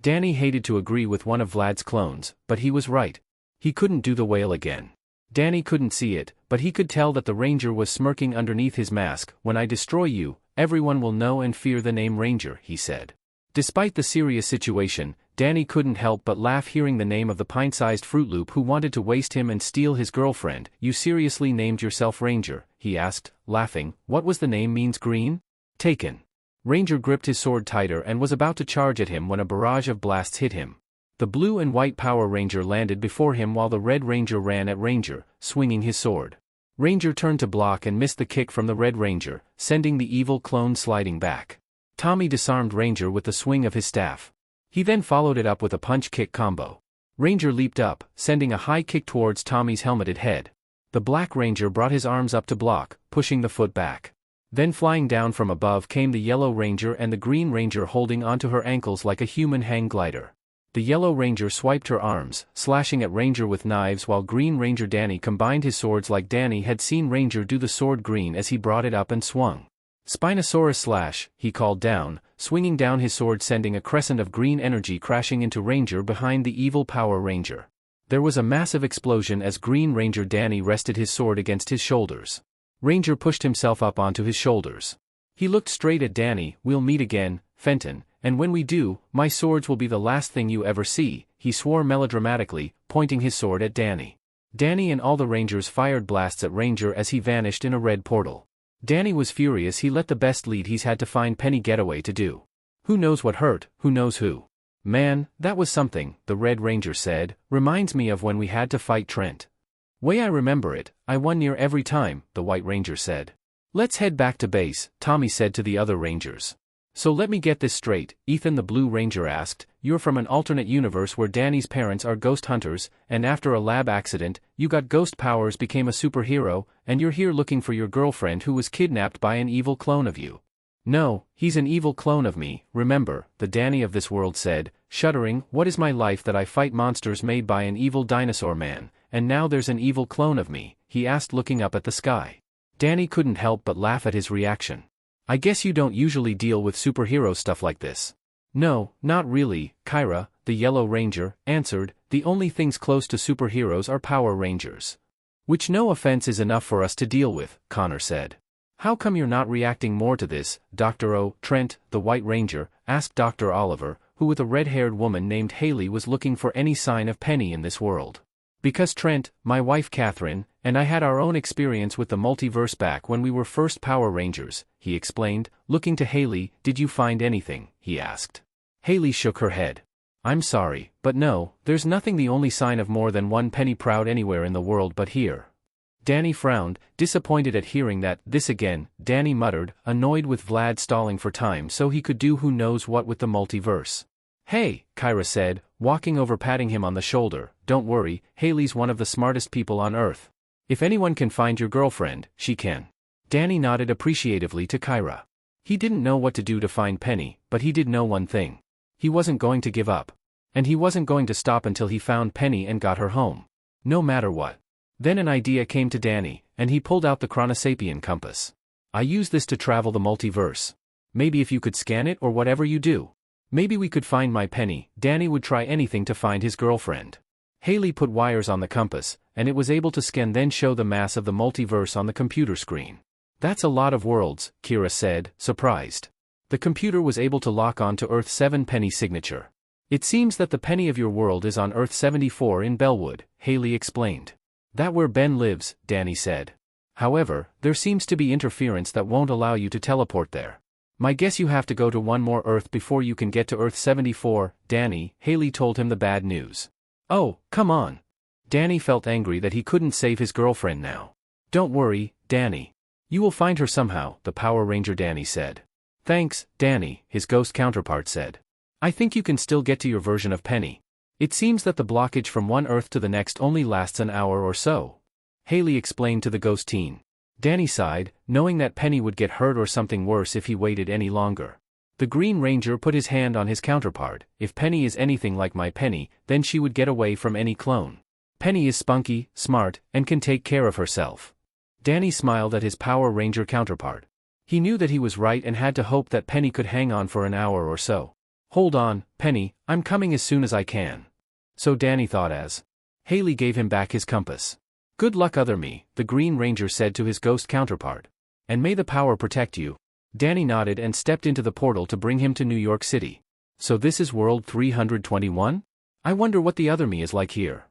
S3: Danny hated to agree with one of Vlad's clones, but he was right. He couldn't do the wail again. Danny couldn't see it, but he could tell that the Ranger was smirking underneath his mask. When I destroy you, everyone will know and fear the name Ranger, he said. Despite the serious situation, Danny couldn't help but laugh hearing the name of the pint-sized Fruit Loop who wanted to waste him and steal his girlfriend. You seriously named yourself Ranger? He asked, laughing. What was the name? Means green? Taken. Ranger gripped his sword tighter and was about to charge at him when a barrage of blasts hit him. The blue and white Power Ranger landed before him while the Red Ranger ran at Ranger, swinging his sword. Ranger turned to block and missed the kick from the Red Ranger, sending the evil clone sliding back. Tommy disarmed Ranger with the swing of his staff. He then followed it up with a punch-kick combo. Ranger leaped up, sending a high kick towards Tommy's helmeted head. The Black Ranger brought his arms up to block, pushing the foot back. Then flying down from above came the Yellow Ranger and the Green Ranger holding onto her ankles like a human hang glider. The Yellow Ranger swiped her arms, slashing at Ranger with knives while Green Ranger Danny combined his swords like Danny had seen Ranger do the sword green as he brought it up and swung. Spinosaurus slash, he called down, swinging down his sword sending a crescent of green energy crashing into Ranger behind the evil Power Ranger. There was a massive explosion as Green Ranger Danny rested his sword against his shoulders. Ranger pushed himself up onto his shoulders. He looked straight at Danny. "We'll meet again, Fenton, and when we do, my swords will be the last thing you ever see," he swore melodramatically, pointing his sword at Danny. Danny and all the Rangers fired blasts at Ranger as he vanished in a red portal. Danny was furious. He let the best lead he's had to find Penny getaway to do. "Who knows what hurt, who knows who." "Man, that was something," the Red Ranger said. "Reminds me of when we had to fight Trent." "Way I remember it, I won near every time," the White Ranger said. "Let's head back to base," Tommy said to the other Rangers. "So let me get this straight," Ethan the Blue Ranger asked. "You're from an alternate universe where Danny's parents are ghost hunters, and after a lab accident, you got ghost powers, became a superhero, and you're here looking for your girlfriend who was kidnapped by an evil clone of you." "No, he's an evil clone of me, remember," the Danny of this world said, shuddering. "What is my life that I fight monsters made by an evil dinosaur man, and now there's an evil clone of me?" he asked looking up at the sky. Danny couldn't help but laugh at his reaction. "I guess you don't usually deal with superhero stuff like this." "No, not really, Kyra," the Yellow Ranger answered. "The only things close to superheroes are Power Rangers." "Which no offense is enough for us to deal with," Connor said. "How come you're not reacting more to this, Dr. O?" Trent, the White Ranger, asked Dr. Oliver, who with a red-haired woman named Haley was looking for any sign of Penny in this world. "Because Trent, my wife Catherine, and I had our own experience with the multiverse back when we were first Power Rangers," he explained, looking to Haley. "Did you find anything?" he asked. Haley shook her head. "I'm sorry, but no, there's nothing. The only sign of more than one Penny Proud anywhere in the world but here." Danny frowned, disappointed at hearing that. "This again," Danny muttered, annoyed with Vlad stalling for time so he could do who knows what with the multiverse. "Hey," Kyra said, walking over patting him on the shoulder. "Don't worry, Haley's one of the smartest people on Earth. If anyone can find your girlfriend, she can." Danny nodded appreciatively to Kyra. He didn't know what to do to find Penny, but he did know one thing. He wasn't going to give up. And he wasn't going to stop until he found Penny and got her home. No matter what. Then an idea came to Danny, and he pulled out the Chronosapien compass. "I use this to travel the multiverse. Maybe if you could scan it or whatever you do. Maybe we could find my Penny." Danny would try anything to find his girlfriend. Haley put wires on the compass, and it was able to scan then show the mass of the multiverse on the computer screen. "That's a lot of worlds," Kira said, surprised. The computer was able to lock on to Earth 7 Penny signature. "It seems that the Penny of your world is on Earth 74 in Bellwood," Haley explained. "That where Ben lives," Danny said. "However, there seems to be interference that won't allow you to teleport there. My guess you have to go to one more Earth before you can get to Earth 74, Danny," Haley told him the bad news. "Oh, come on." Danny felt angry that he couldn't save his girlfriend now. "Don't worry, Danny. You will find her somehow," the Power Ranger Danny said. "Thanks, Danny," his ghost counterpart said. "I think you can still get to your version of Penny. It seems that the blockage from one Earth to the next only lasts an hour or so," Haley explained to the ghost teen. Danny sighed, knowing that Penny would get hurt or something worse if he waited any longer. The Green Ranger put his hand on his counterpart. "If Penny is anything like my Penny, then she would get away from any clone. Penny is spunky, smart, and can take care of herself." Danny smiled at his Power Ranger counterpart. He knew that he was right and had to hope that Penny could hang on for an hour or so. "Hold on, Penny, I'm coming as soon as I can." So Danny thought as. Haley gave him back his compass. "Good luck other me," the Green Ranger said to his ghost counterpart. "And may the power protect you." Danny nodded and stepped into the portal to bring him to New York City. "So this is World 321? I wonder what the other me is like here."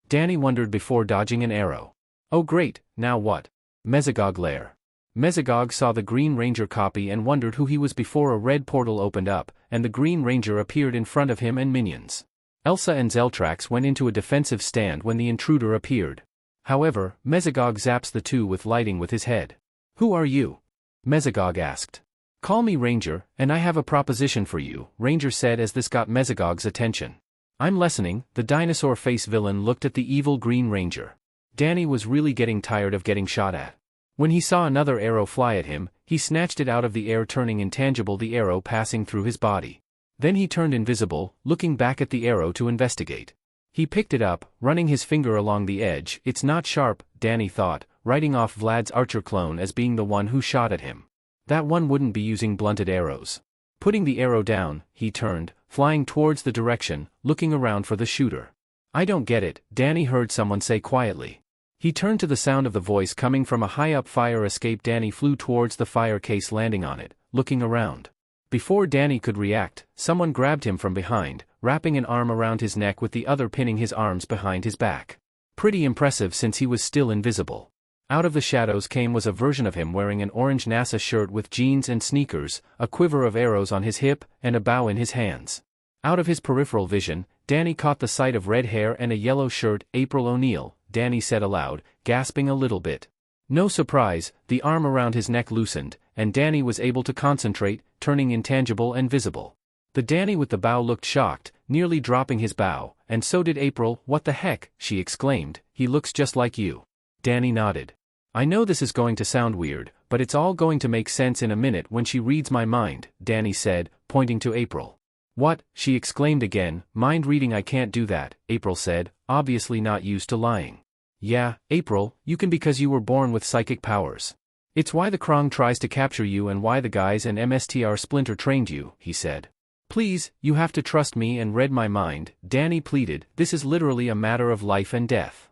S3: Danny wondered before dodging an arrow. "Oh great, now what?" Mesogog lair. Mesogog saw the Green Ranger copy and wondered who he was before a red portal opened up, and the Green Ranger appeared in front of him and minions. Elsa and Zeltrax went into a defensive stand when the intruder appeared. However, Mesogog zaps the two with lighting with his head. Who are you? Mesogog asked. Call me Ranger, and I have a proposition for you, Ranger said as this got Mesogog's attention. I'm listening. The dinosaur face villain looked at the evil Green Ranger. Danny was really getting tired of getting shot at. When he saw another arrow fly at him, he snatched it out of the air, turning intangible, the arrow passing through his body. Then he turned invisible, looking back at the arrow to investigate. He picked it up, running his finger along the edge. It's not sharp, Danny thought, writing off Vlad's archer clone as being the one who shot at him. That one wouldn't be using blunted arrows. Putting the arrow down, he turned, flying towards the direction, looking around for the shooter. I don't get it, Danny heard someone say quietly. He turned to the sound of the voice coming from a high-up fire escape. Danny flew towards the fire case, landing on it, looking around. Before Danny could react, someone grabbed him from behind, wrapping an arm around his neck with the other pinning his arms behind his back. Pretty impressive since he was still invisible. Out of the shadows came was a version of him wearing an orange NASA shirt with jeans and sneakers, a quiver of arrows on his hip, and a bow in his hands. Out of his peripheral vision, Danny caught the sight of red hair and a yellow shirt. April O'Neil, Danny said aloud, gasping a little bit. No surprise, the arm around his neck loosened, and Danny was able to concentrate, turning intangible and visible. The Danny with the bow looked shocked, nearly dropping his bow, and so did April. What the heck, she exclaimed, he looks just like you. Danny nodded. I know this is going to sound weird, but it's all going to make sense in a minute when she reads my mind, Danny said, pointing to April. What? She exclaimed again. Mind reading? I can't do that, April said, obviously not used to lying. Yeah, April, you can because you were born with psychic powers. It's why the Krong tries to capture you and why the guys and MSTR Splinter trained you, he said. Please, you have to trust me and read my mind, Danny pleaded. This is literally a matter of life and death.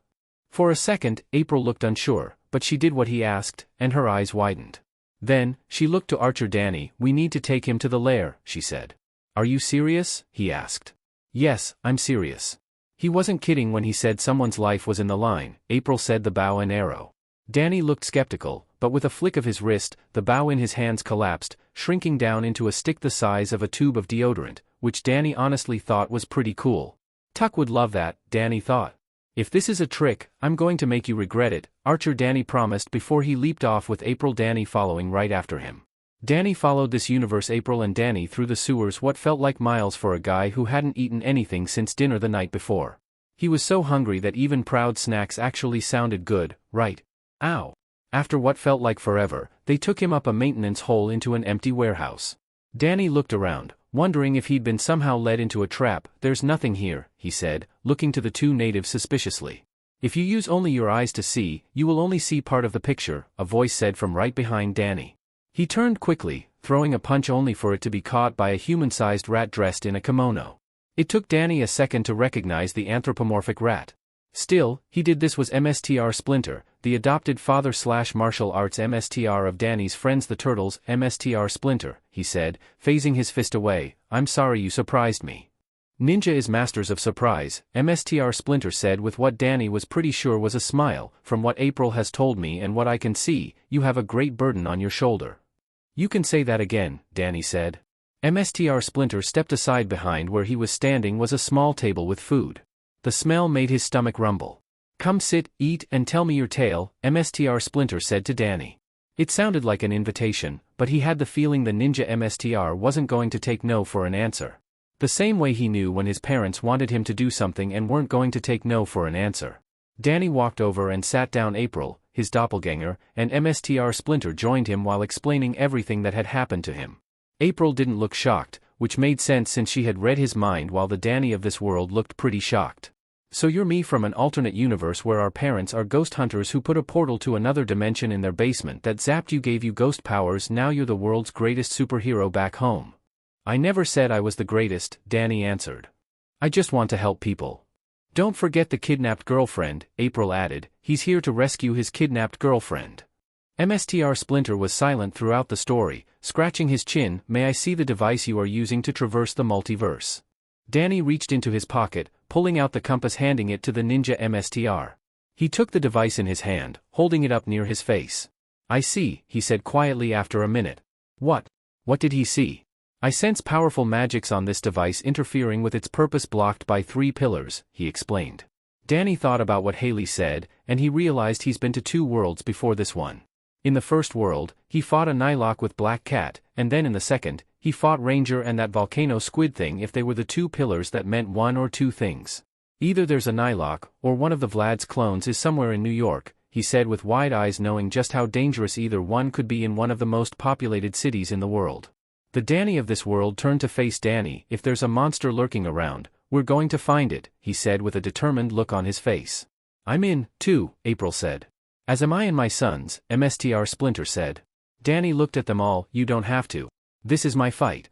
S3: For a second, April looked unsure, but she did what he asked, and her eyes widened. Then, she looked to Archer. Danny, we need to take him to the lair, she said. Are you serious? He asked. Yes, I'm serious. He wasn't kidding when he said someone's life was in the line, April said. The bow and arrow. Danny looked skeptical, but with a flick of his wrist, the bow in his hands collapsed, shrinking down into a stick the size of a tube of deodorant, which Danny honestly thought was pretty cool. Tuck would love that, Danny thought. If this is a trick, I'm going to make you regret it, Archer, Danny promised before he leaped off with April, Danny following right after him. Danny followed this universe, April and Danny, through the sewers, what felt like miles for a guy who hadn't eaten anything since dinner the night before. He was so hungry that even proud snacks actually sounded good, right? Ow. After what felt like forever, they took him up a maintenance hole into an empty warehouse. Danny looked around, wondering if he'd been somehow led into a trap. There's nothing here, he said, looking to the two natives suspiciously. If you use only your eyes to see, you will only see part of the picture, a voice said from right behind Danny. He turned quickly, throwing a punch only for it to be caught by a human-sized rat dressed in a kimono. It took Danny a second to recognize the anthropomorphic rat. Still, he did. This was MSTR Splinter, the adopted father/martial arts MSTR of Danny's friends the Turtles. MSTR Splinter, he said, phasing his fist away, I'm sorry you surprised me. Ninja is masters of surprise, MSTR Splinter said with what Danny was pretty sure was a smile. From what April has told me and what I can see, you have a great burden on your shoulder. You can say that again, Danny said. MSTR Splinter stepped aside. Behind where he was standing was a small table with food. The smell made his stomach rumble. Come sit, eat, and tell me your tale, MSTR Splinter said to Danny. It sounded like an invitation, but he had the feeling the ninja MSTR wasn't going to take no for an answer. The same way he knew when his parents wanted him to do something and weren't going to take no for an answer. Danny walked over and sat down. April, his doppelganger, and MSTR Splinter joined him while explaining everything that had happened to him. April didn't look shocked, which made sense since she had read his mind, while the Danny of this world looked pretty shocked. So you're me from an alternate universe where our parents are ghost hunters who put a portal to another dimension in their basement that zapped you, gave you ghost powers. Now you're the world's greatest superhero back home. I never said I was the greatest, Danny answered. I just want to help people. Don't forget the kidnapped girlfriend, April added. He's here to rescue his kidnapped girlfriend. MSTR Splinter was silent throughout the story, scratching his chin. May I see the device you are using to traverse the multiverse? Danny reached into his pocket, pulling out the compass, handing it to the ninja MSTR. He took the device in his hand, holding it up near his face. I see, he said quietly after a minute. What? What did he see? I sense powerful magics on this device interfering with its purpose, blocked by 3 pillars, he explained. Danny thought about what Haley said, and he realized he's been to 2 worlds before this one. In the first world, he fought a Nylok with Black Cat, and then in the second, he fought Ranger and that volcano squid thing if they were the 2 pillars that meant one or two things. Either there's a Nylok, or one of the Vlad's clones is somewhere in New York, he said with wide eyes, knowing just how dangerous either one could be in one of the most populated cities in the world. The Danny of this world turned to face Danny. If there's a monster lurking around, we're going to find it, he said with a determined look on his face. I'm in, too, April said. As am I and my sons, Mstr Splinter said. Danny looked at them all. You don't have to. This is my fight.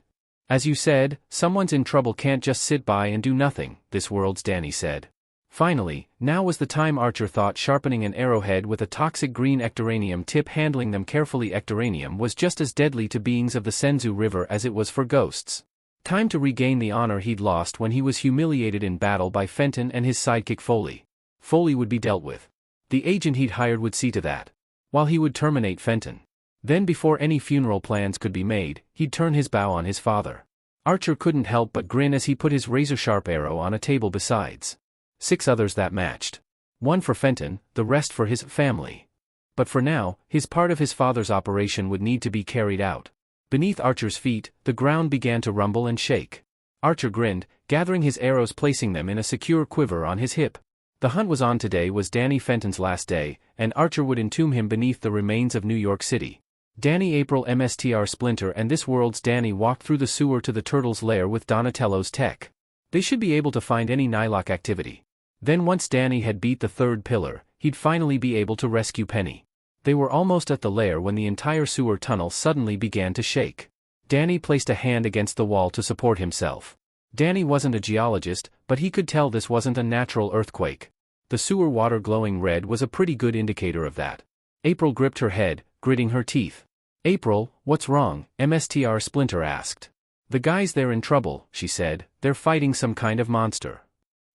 S3: As you said, someone's in trouble can't just sit by and do nothing, this world's Danny said. Finally, now was the time, Archer thought, sharpening an arrowhead with a toxic green ectoranium tip, handling them carefully. Ectoranium was just as deadly to beings of the Senzu River as it was for ghosts. Time to regain the honor he'd lost when he was humiliated in battle by Fenton and his sidekick Foley. Foley would be dealt with. The agent he'd hired would see to that. While he would terminate Fenton. Then before any funeral plans could be made, he'd turn his bow on his father. Archer couldn't help but grin as he put his razor-sharp arrow on a table besides 6 others that matched. 1 for Fenton, the rest for his family. But for now, his part of his father's operation would need to be carried out. Beneath Archer's feet, the ground began to rumble and shake. Archer grinned, gathering his arrows, placing them in a secure quiver on his hip. The hunt was on. Today was Danny Fenton's last day, and Archer would entomb him beneath the remains of New York City. Danny, April, Mstr Splinter and this world's Danny walked through the sewer to the turtle's lair with Donatello's tech. They should be able to find any Nylok activity. Then once Danny had beat the 3rd pillar, he'd finally be able to rescue Penny. They were almost at the lair when the entire sewer tunnel suddenly began to shake. Danny placed a hand against the wall to support himself. Danny wasn't a geologist, but he could tell this wasn't a natural earthquake. The sewer water glowing red was a pretty good indicator of that. April gripped her head, gritting her teeth. April, what's wrong? Mstr Splinter asked. The guys, they're in trouble, she said. They're fighting some kind of monster.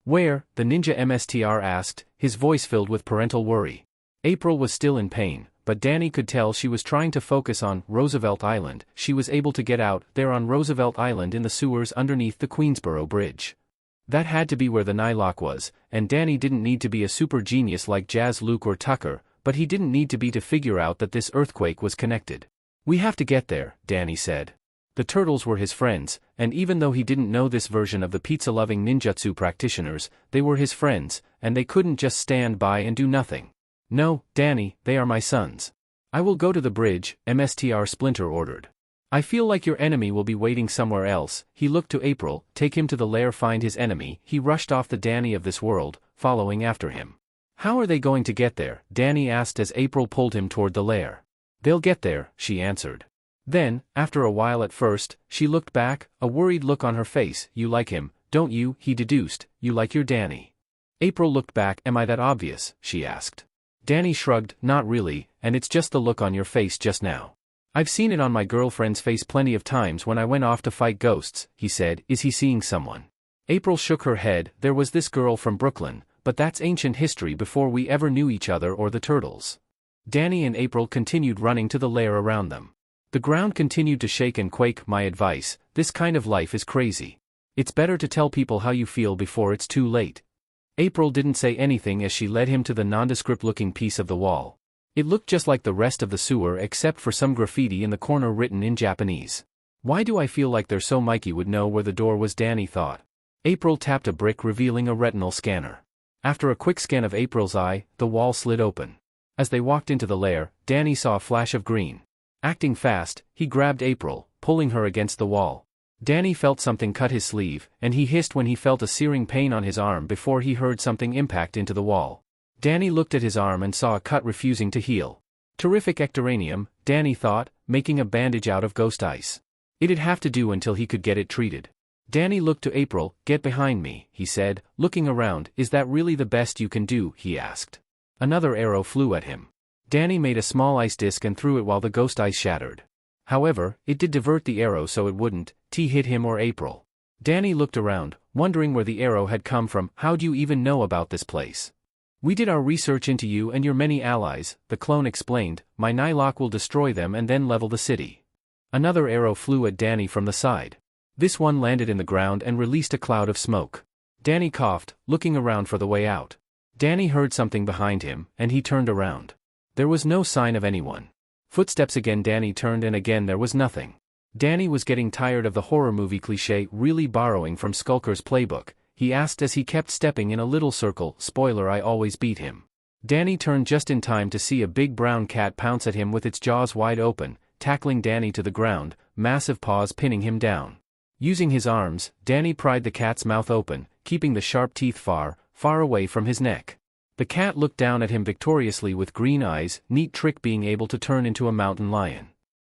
S3: Where? The ninja Mstr asked, his voice filled with parental worry. April was still in pain, but Danny could tell she was trying to focus on Roosevelt Island. She was able to get out there on Roosevelt Island in the sewers underneath the Queensboro Bridge. That had to be where the Nylok was, and Danny didn't need to be a super genius like Jazz, Luke or Tucker, but he didn't need to be to figure out that this earthquake was connected. We have to get there, Danny said. The turtles were his friends, and even though he didn't know this version of the pizza-loving ninjutsu practitioners, they were his friends, and they couldn't just stand by and do nothing. No, Danny, they are my sons. I will go to the bridge, Mstr Splinter ordered. I feel like your enemy will be waiting somewhere else. He looked to April. Take him to the lair, find his enemy. He rushed off, the Danny of this world, following after him. How are they going to get there? Danny asked as April pulled him toward the lair. They'll get there, she answered. Then, after a while, at first, she looked back, a worried look on her face. You like him, don't you? He deduced. You like your Danny. April looked back. Am I that obvious? She asked. Danny shrugged. Not really, and it's just the look on your face just now. I've seen it on my girlfriend's face plenty of times when I went off to fight ghosts, he said. Is he seeing someone? April shook her head. There was this girl from Brooklyn, but that's ancient history before we ever knew each other or the turtles. Danny and April continued running to the lair around them. The ground continued to shake and quake. My advice, this kind of life is crazy. It's better to tell people how you feel before it's too late. April didn't say anything as she led him to the nondescript-looking piece of the wall. It looked just like the rest of the sewer except for some graffiti in the corner written in Japanese. Why do I feel like they're so Mikey would know where the door was? Danny thought. April tapped a brick, revealing a retinal scanner. After a quick scan of April's eye, the wall slid open. As they walked into the lair, Danny saw a flash of green. Acting fast, he grabbed April, pulling her against the wall. Danny felt something cut his sleeve, and he hissed when he felt a searing pain on his arm before he heard something impact into the wall. Danny looked at his arm and saw a cut refusing to heal. Terrific ectoranium, Danny thought, making a bandage out of ghost ice. It'd have to do until he could get it treated. Danny looked to April. Get behind me, he said, looking around. Is that really the best you can do? He asked. Another arrow flew at him. Danny made a small ice disc and threw it while the ghost ice shattered. However, it did divert the arrow so it wouldn't hit him or April. Danny looked around, wondering where the arrow had come from. How'd you even know about this place? We did our research into you and your many allies, the clone explained. My Nylok will destroy them and then level the city. Another arrow flew at Danny from the side. This one landed in the ground and released a cloud of smoke. Danny coughed, looking around for the way out. Danny heard something behind him, and he turned around. There was no sign of anyone. Footsteps again. Danny turned and again there was nothing. Danny was getting tired of the horror movie cliché, really borrowing from Skulker's playbook. He asked as he kept stepping in a little circle, "Spoiler, I always beat him." Danny turned just in time to see a big brown cat pounce at him with its jaws wide open, tackling Danny to the ground, massive paws pinning him down. Using his arms, Danny pried the cat's mouth open, keeping the sharp teeth far, far away from his neck. The cat looked down at him victoriously with green eyes, neat trick being able to turn into a mountain lion.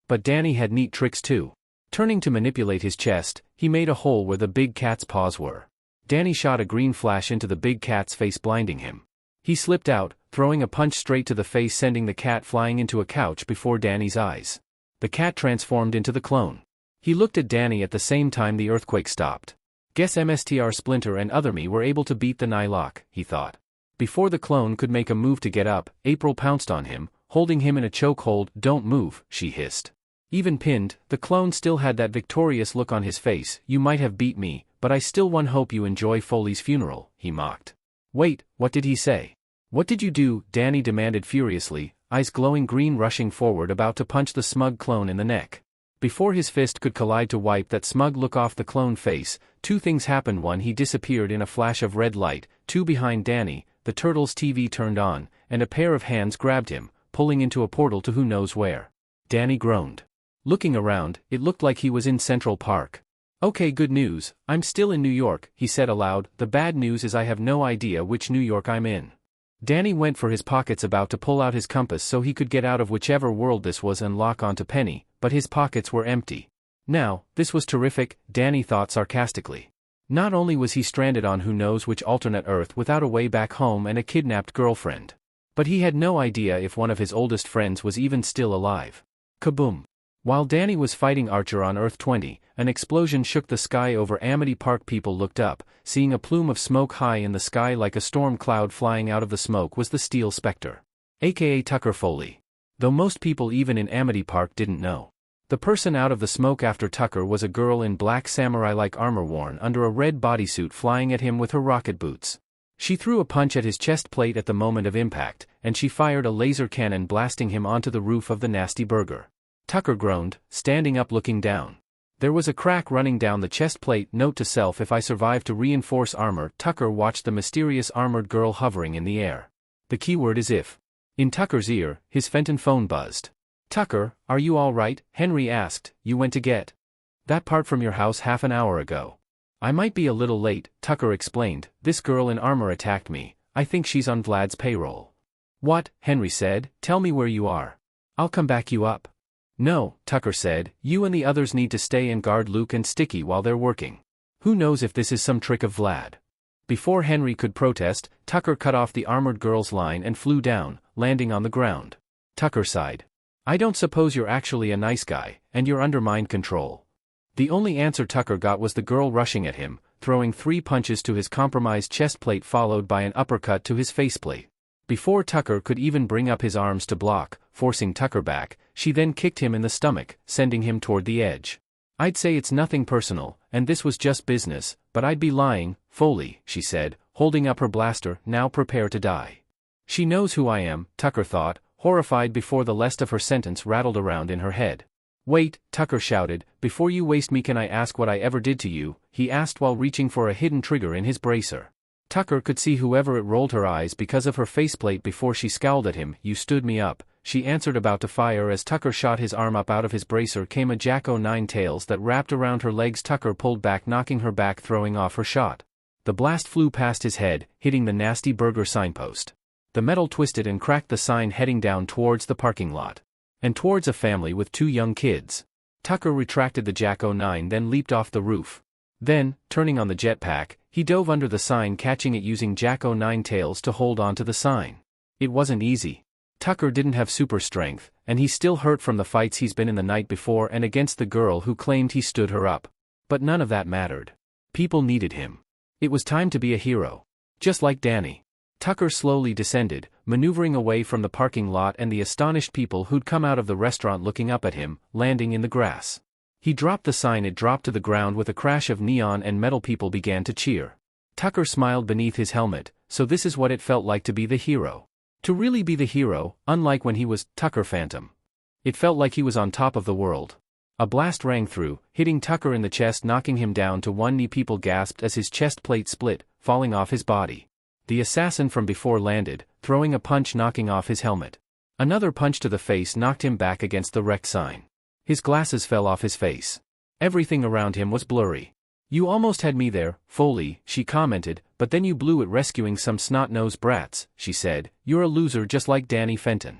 S3: But Danny had neat tricks too. Turning to manipulate his chest, he made a hole where the big cat's paws were. Danny shot a green flash into the big cat's face, blinding him. He slipped out, throwing a punch straight to the face, sending the cat flying into a couch before Danny's eyes. The cat transformed into the clone. He looked at Danny at the same time the earthquake stopped. Guess Mstr Splinter and other me were able to beat the Nylock, he thought. Before the clone could make a move to get up, April pounced on him, holding him in a chokehold. "Don't move," she hissed. Even pinned, the clone still had that victorious look on his face. "You might have beat me, but I still won. Hope you enjoy Foley's funeral," he mocked. "Wait, what did he say? What did you do?" Danny demanded furiously, eyes glowing green, rushing forward about to punch the smug clone in the neck. Before his fist could collide to wipe that smug look off the clone face, two things happened. One, he disappeared in a flash of red light. Two, behind Danny, the turtle's TV turned on, and a pair of hands grabbed him, pulling into a portal to who knows where. Danny groaned. Looking around, it looked like he was in Central Park. "Okay, good news, I'm still in New York," he said aloud. "The bad news is I have no idea which New York I'm in." Danny went for his pockets, about to pull out his compass so he could get out of whichever world this was and lock onto Penny, but his pockets were empty. Now, this was terrific, Danny thought sarcastically. Not only was he stranded on who knows which alternate Earth without a way back home and a kidnapped girlfriend, but he had no idea if one of his oldest friends was even still alive. Kaboom! While Danny was fighting Archer on Earth 20, an explosion shook the sky over Amity Park. People looked up, seeing a plume of smoke high in the sky like a storm cloud. Flying out of the smoke was the Steel Spectre, aka Tucker Foley. Though most people even in Amity Park didn't know. The person out of the smoke after Tucker was a girl in black samurai-like armor worn under a red bodysuit, flying at him with her rocket boots. She threw a punch at his chest plate at the moment of impact, and she fired a laser cannon, blasting him onto the roof of the Nasty Burger. Tucker groaned, standing up looking down. There was a crack running down the chest plate. Note to self: if I survive to reinforce armor. Tucker watched the mysterious armored girl hovering in the air. The keyword is if. In Tucker's ear, his Fenton phone buzzed. "Tucker, are you all right?" Henry asked. "You went to get that part from your house half an hour ago." "I might be a little late," Tucker explained. "This girl in armor attacked me. I think she's on Vlad's payroll." "What?" Henry said. "Tell me where you are. I'll come back you up." "No," Tucker said, "you and the others need to stay and guard Luke and Sticky while they're working. Who knows if this is some trick of Vlad." Before Henry could protest, Tucker cut off the armored girl's line and flew down, landing on the ground. Tucker sighed. "I don't suppose you're actually a nice guy, and you're under mind control." The only answer Tucker got was the girl rushing at him, throwing 3 punches to his compromised chest plate followed by an uppercut to his faceplate. Before Tucker could even bring up his arms to block, forcing Tucker back, she then kicked him in the stomach, sending him toward the edge. "I'd say it's nothing personal, and this was just business, but I'd be lying, Foley," she said, holding up her blaster. "Now prepare to die." "She knows who I am," Tucker thought, horrified before the rest of her sentence rattled around in her head. "Wait," Tucker shouted, "before you waste me, can I ask what I ever did to you?" he asked while reaching for a hidden trigger in his bracer. Tucker could see whoever it rolled her eyes because of her faceplate before she scowled at him. "You stood me up," she answered, about to fire. As Tucker shot his arm up out of his bracer came a Jack-o'-9 tails that wrapped around her legs. Tucker pulled back, knocking her back, throwing off her shot. The blast flew past his head, hitting the Nasty Burger signpost. The metal twisted and cracked the sign, heading down towards the parking lot. And towards a family with 2 young kids. Tucker retracted the Jack-o'-9, then leaped off the roof. Then, turning on the jetpack, he dove under the sign, catching it using Jack-o'-9 tails to hold onto the sign. It wasn't easy. Tucker didn't have super strength, and he's still hurt from the fights he's been in the night before and against the girl who claimed he stood her up. But none of that mattered. People needed him. It was time to be a hero. Just like Danny. Tucker slowly descended, maneuvering away from the parking lot and the astonished people who'd come out of the restaurant looking up at him, landing in the grass. He dropped the sign. It dropped to the ground with a crash of neon and metal. People began to cheer. Tucker smiled beneath his helmet, so this is what it felt like to be the hero. To really be the hero, unlike when he was Tucker Phantom. It felt like he was on top of the world. A blast rang through, hitting Tucker in the chest, knocking him down to one knee. People gasped as his chest plate split, falling off his body. The assassin from before landed, throwing a punch, knocking off his helmet. Another punch to the face knocked him back against the wreck sign. His glasses fell off his face. Everything around him was blurry. "You almost had me there, Foley," she commented, "but then you blew it rescuing some snot-nosed brats," she said. "You're a loser just like dannyphantom."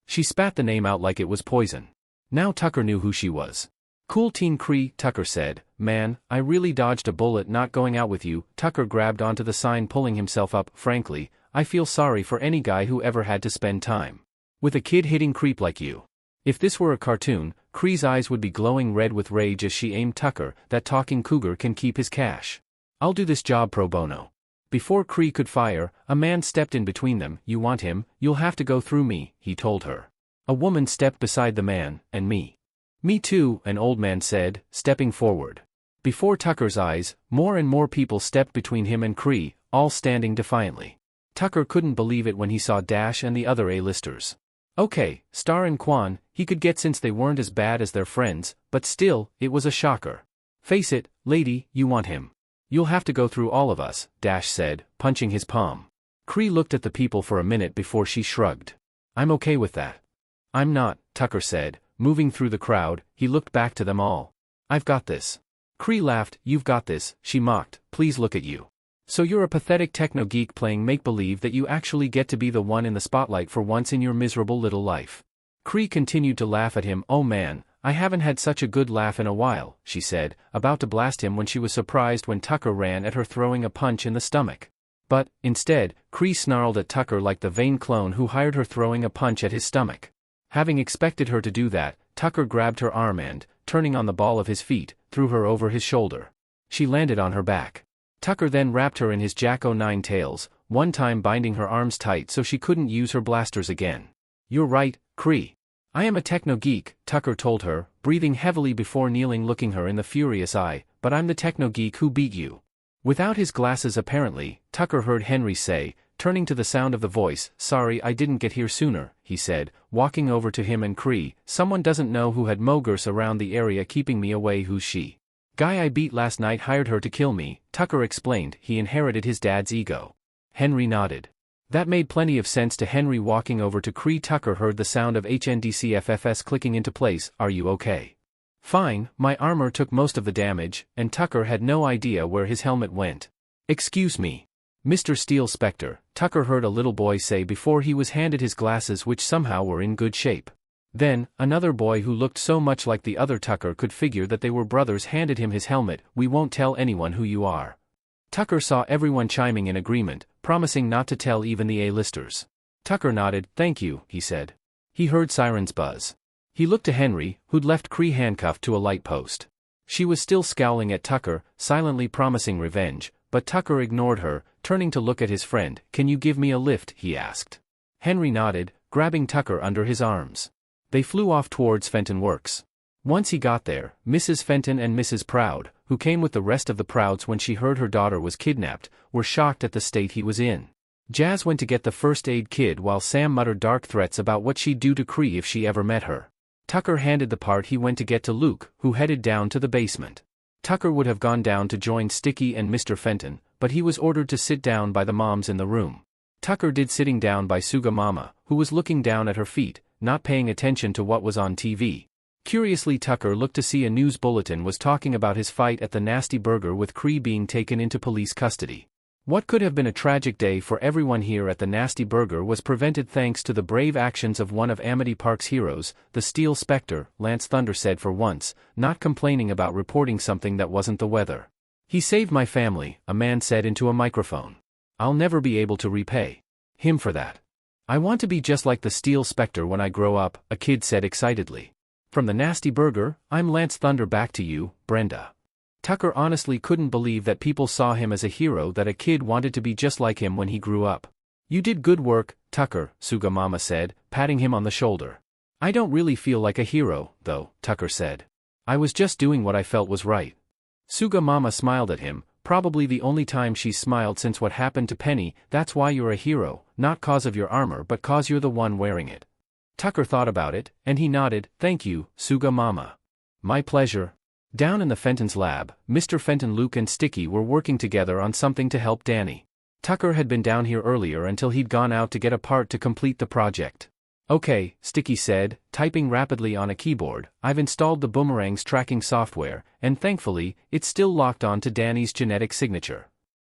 S3: She spat the name out like it was poison. Now Tucker knew who she was. "Cool teen Cree," Tucker said. "Man, I really dodged a bullet not going out with you." Tucker grabbed onto the sign, pulling himself up. "Frankly, I feel sorry for any guy who ever had to spend time with a kid-hitting creep like you." If this were a cartoon, Cree's eyes would be glowing red with rage as she aimed. "Tucker, that talking cougar can keep his cash. I'll do this job pro bono." Before Cree could fire, a man stepped in between them. "You want him, you'll have to go through me," he told her. A woman stepped beside the man. "And me." "Me too," an old man said, stepping forward. Before Tucker's eyes, more and more people stepped between him and Cree, all standing defiantly. Tucker couldn't believe it when he saw Dash and the other A-listers. Okay, Star and Quan, he could get since they weren't as bad as their friends, but still, it was a shocker. "Face it, lady, you want him. You'll have to go through all of us," Dash said, punching his palm. Cree looked at the people for a minute before she shrugged. "I'm okay with that." "I'm not," Tucker said, moving through the crowd. He looked back to them all. "I've got this." Cree laughed. "You've got this," she mocked. "Please look at you. So you're a pathetic techno geek playing make-believe that you actually get to be the one in the spotlight for once in your miserable little life." Cree continued to laugh at him. "Oh man, I haven't had such a good laugh in a while," she said, about to blast him when she was surprised when Tucker ran at her, throwing a punch in the stomach. But, instead, Cree snarled at Tucker like the vain clone who hired her, throwing a punch at his stomach. Having expected her to do that, Tucker grabbed her arm and, turning on the ball of his feet, threw her over his shoulder. She landed on her back. Tucker then wrapped her in his Jack-o'-nine-tails, one time binding her arms tight so she couldn't use her blasters again. "You're right, Cree. I am a techno geek," Tucker told her, breathing heavily before kneeling, looking her in the furious eye, "but I'm the techno geek who beat you." Without his glasses apparently, Tucker heard Henry say, turning to the sound of the voice. "Sorry I didn't get here sooner," he said, walking over to him and Cree. "Someone doesn't know who had Mogers around the area keeping me away. Who's she?" "Guy I beat last night hired her to kill me," Tucker explained. "He inherited his dad's ego." Henry nodded. That made plenty of sense to Henry. Walking over to Cree, Tucker heard the sound of HNDCFFS clicking into place. "Are you okay?" "Fine, my armor took most of the damage," and Tucker had no idea where his helmet went. "Excuse me, Mr. Steel Spectre," Tucker heard a little boy say before he was handed his glasses, which somehow were in good shape. Then, another boy who looked so much like the other Tucker could figure that they were brothers handed him his helmet. "We won't tell anyone who you are." Tucker saw everyone chiming in agreement, promising not to tell even the A-listers. Tucker nodded. "Thank you," he said. He heard sirens buzz. He looked to Henry, who'd left Cree handcuffed to a light post. She was still scowling at Tucker, silently promising revenge, but Tucker ignored her, turning to look at his friend. "Can you give me a lift?" he asked. Henry nodded, grabbing Tucker under his arms. They flew off towards Fenton Works. Once he got there, Mrs. Fenton and Mrs. Proud, who came with the rest of the Prouds when she heard her daughter was kidnapped, were shocked at the state he was in. Jazz went to get the first aid kit while Sam muttered dark threats about what she'd do to Cree if she ever met her. Tucker handed the part he went to get to Luke, who headed down to the basement. Tucker would have gone down to join Sticky and Mr. Fenton, but he was ordered to sit down by the moms in the room. Tucker did, sitting down by Suga Mama, who was looking down at her feet, not paying attention to what was on TV. Curiously, Tucker looked to see a news bulletin was talking about his fight at the Nasty Burger with Cree being taken into police custody. What could have been a tragic day for everyone here at the Nasty Burger was prevented thanks to the brave actions of one of Amity Park's heroes, the Steel Spectre, Lance Thunder said, for once, not complaining about reporting something that wasn't the weather. "He saved my family," a man said into a microphone. "I'll never be able to repay him for that. I want to be just like the Steel Spectre when I grow up," a kid said excitedly. "From the Nasty Burger, I'm Lance Thunder. Back to you, Brenda." Tucker honestly couldn't believe that people saw him as a hero, that a kid wanted to be just like him when he grew up. "You did good work, Tucker," Suga Mama said, patting him on the shoulder. "I don't really feel like a hero, though," Tucker said. "I was just doing what I felt was right." Suga Mama smiled at him, probably the only time she's smiled since what happened to Penny. That's why you're a hero, not cause of your armor but cause you're the one wearing it. Tucker thought about it, and he nodded. Thank you, Suga Mama. My pleasure. Down in the Fenton's lab, Mr. Fenton, Luke and Sticky were working together on something to help Danny. Tucker had been down here earlier until he'd gone out to get a part to complete the project. Okay, Sticky said, typing rapidly on a keyboard. I've installed the boomerang's tracking software, and thankfully, it's still locked on to Danny's genetic signature.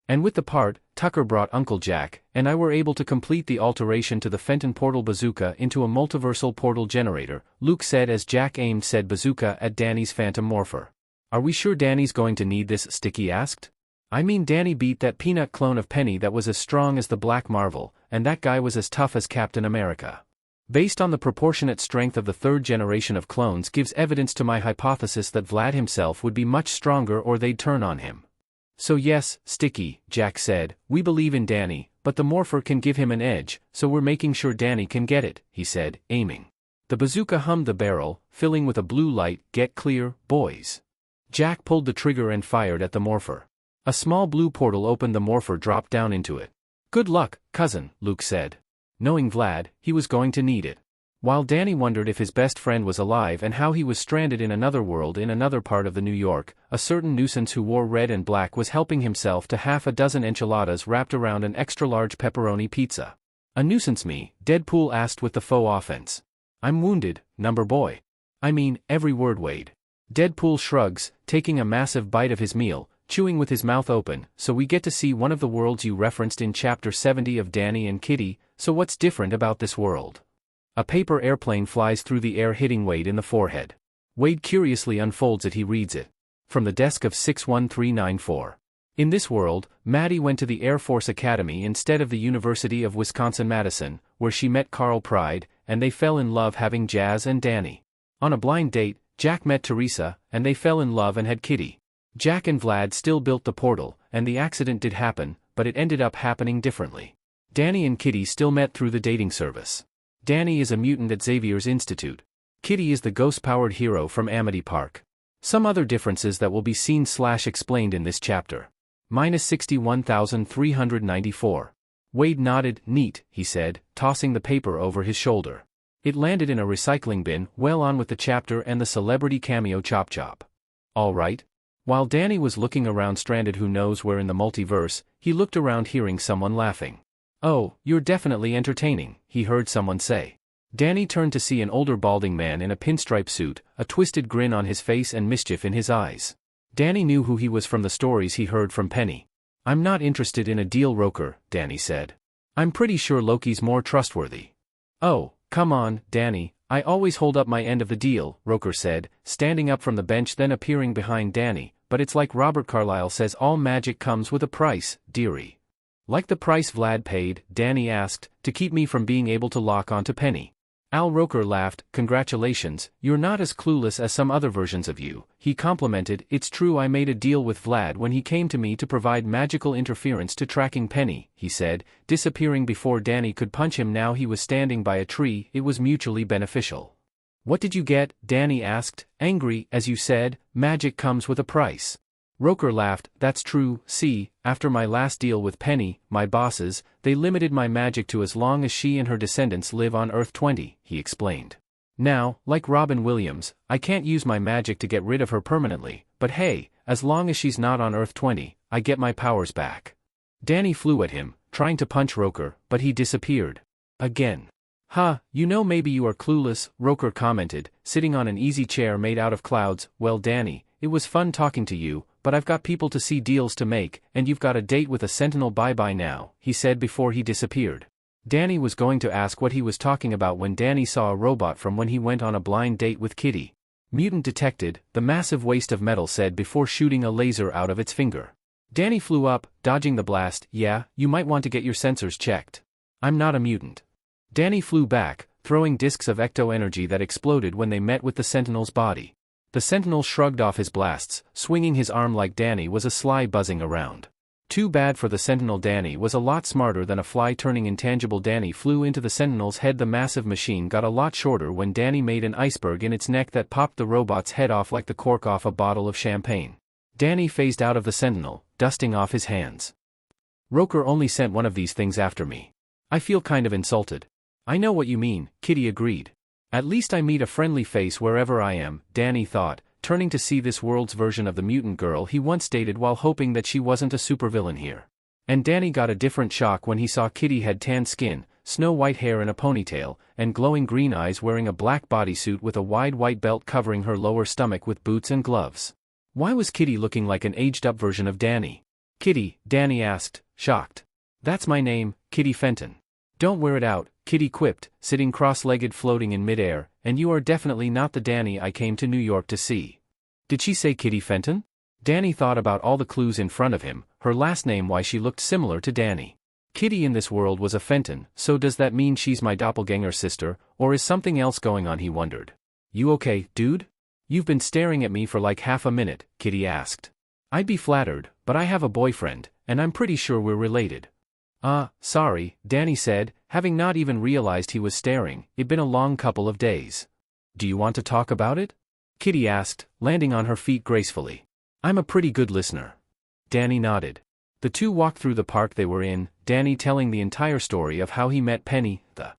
S3: And with the part, Tucker brought Uncle Jack, and I were able to complete the alteration to the Fenton portal bazooka into a multiversal portal generator, Luke said as Jack aimed said bazooka at Danny's phantom morpher. Are we sure Danny's going to need this? Sticky asked. I mean, Danny beat that peanut clone of Penny that was as strong as the Black Marvel, and that guy was as tough as Captain America. Based on the proportionate strength of the third generation of clones gives evidence to my hypothesis that Vlad himself would be much stronger or they'd turn on him. So yes, Sticky, Jack said, we believe in Danny, but the morpher can give him an edge, so we're making sure Danny can get it, he said, aiming. The bazooka hummed the barrel, filling with a blue light. Get clear, boys. Jack pulled the trigger and fired at the morpher. A small blue portal opened. The morpher dropped down into it. Good luck, cousin, Luke said. Knowing Vlad, he was going to need it. While Danny wondered if his best friend was alive and how he was stranded in another world in another part of the New York, a certain nuisance who wore red and black was helping himself to half a dozen enchiladas wrapped around an extra-large pepperoni pizza. A nuisance me? Deadpool asked with the faux offense. I'm wounded, number boy. I mean, every word weighed. Deadpool shrugs, taking a massive bite of his meal, chewing with his mouth open. So we get to see one of the worlds you referenced in Chapter 70 of Danny and Kitty, so what's different about this world? A paper airplane flies through the air hitting Wade in the forehead. Wade curiously unfolds it. He reads it. From the desk of 61394. In this world, Maddie went to the Air Force Academy instead of the University of Wisconsin-Madison, where she met Carl Pride, and they fell in love having Jazz and Danny. On a blind date, Jack met Teresa, and they fell in love and had Kitty. Jack and Vlad still built the portal, and the accident did happen, but it ended up happening differently. Danny and Kitty still met through the dating service. Danny is a mutant at Xavier's Institute. Kitty is the ghost-powered hero from Amity Park. Some other differences that will be seen/explained in this chapter. -61,394. Wade nodded. Neat, he said, tossing the paper over his shoulder. It landed in a recycling bin. Well, on with the chapter and the celebrity cameo Chop Chop. All right. While Danny was looking around stranded who knows where in the multiverse, he looked around hearing someone laughing. Oh, you're definitely entertaining, he heard someone say. Danny turned to see an older balding man in a pinstripe suit, a twisted grin on his face and mischief in his eyes. Danny knew who he was from the stories he heard from Penny. I'm not interested in a deal, Roker, Danny said. I'm pretty sure Loki's more trustworthy. Oh, come on, Danny, I always hold up my end of the deal, Roker said, standing up from the bench then appearing behind Danny, but it's like Robert Carlyle says, all magic comes with a price, dearie. Like the price Vlad paid, Danny asked, to keep me from being able to lock onto Penny. Al Roker laughed. Congratulations, you're not as clueless as some other versions of you, he complimented. It's true, I made a deal with Vlad when he came to me to provide magical interference to tracking Penny, he said, disappearing before Danny could punch him. Now he was standing by a tree. It was mutually beneficial. What did you get? Danny asked, angry. As you said, magic comes with a price. Roker laughed. That's true. See, after my last deal with Penny, my bosses, they limited my magic to as long as she and her descendants live on Earth 20, he explained. Now, like Robin Williams, I can't use my magic to get rid of her permanently, but hey, as long as she's not on Earth 20, I get my powers back. Danny flew at him, trying to punch Roker, but he disappeared. Again. You know, maybe you are clueless, Roker commented, sitting on an easy chair made out of clouds. Well, Danny, it was fun talking to you, but I've got people to see, deals to make, and you've got a date with a sentinel. Bye-bye now, he said before he disappeared. Danny was going to ask what he was talking about when Danny saw a robot from when he went on a blind date with Kitty. Mutant detected, the massive waste of metal said before shooting a laser out of its finger. Danny flew up, dodging the blast. Yeah, you might want to get your sensors checked. I'm not a mutant. Danny flew back, throwing discs of ecto-energy that exploded when they met with the Sentinel's body. The Sentinel shrugged off his blasts, swinging his arm like Danny was a sly buzzing around. Too bad for the Sentinel. Danny was a lot smarter than a fly turning intangible. Danny flew into the Sentinel's head. The massive machine got a lot shorter when Danny made an iceberg in its neck that popped the robot's head off like the cork off a bottle of champagne. Danny phased out of the sentinel, dusting off his hands. Roker only sent one of these things after me. I feel kind of insulted. I know what you mean, Kitty agreed. At least I meet a friendly face wherever I am, Danny thought, turning to see this world's version of the mutant girl he once dated while hoping that she wasn't a supervillain here. And Danny got a different shock when he saw Kitty had tan skin, snow-white hair in a ponytail, and glowing green eyes wearing a black bodysuit with a wide white belt covering her lower stomach with boots and gloves. Why was Kitty looking like an aged-up version of Danny? Kitty, Danny asked, shocked. That's my name, Kitty Fenton. Don't wear it out, Kitty quipped, sitting cross-legged floating in midair, and you are definitely not the Danny I came to New York to see. Did she say Kitty Fenton? Danny thought about all the clues in front of him, her last name why she looked similar to Danny. Kitty in this world was a Fenton, so does that mean she's my doppelganger sister, or is something else going on, he wondered. You okay, dude? You've been staring at me for like half a minute, Kitty asked. I'd be flattered, but I have a boyfriend, and I'm pretty sure we're related. Sorry, Danny said, having not even realized he was staring. It'd been a long couple of days. Do you want to talk about it? Kitty asked, landing on her feet gracefully. I'm a pretty good listener. Danny nodded. The two walked through the park they were in, Danny telling the entire story of how he met Penny, the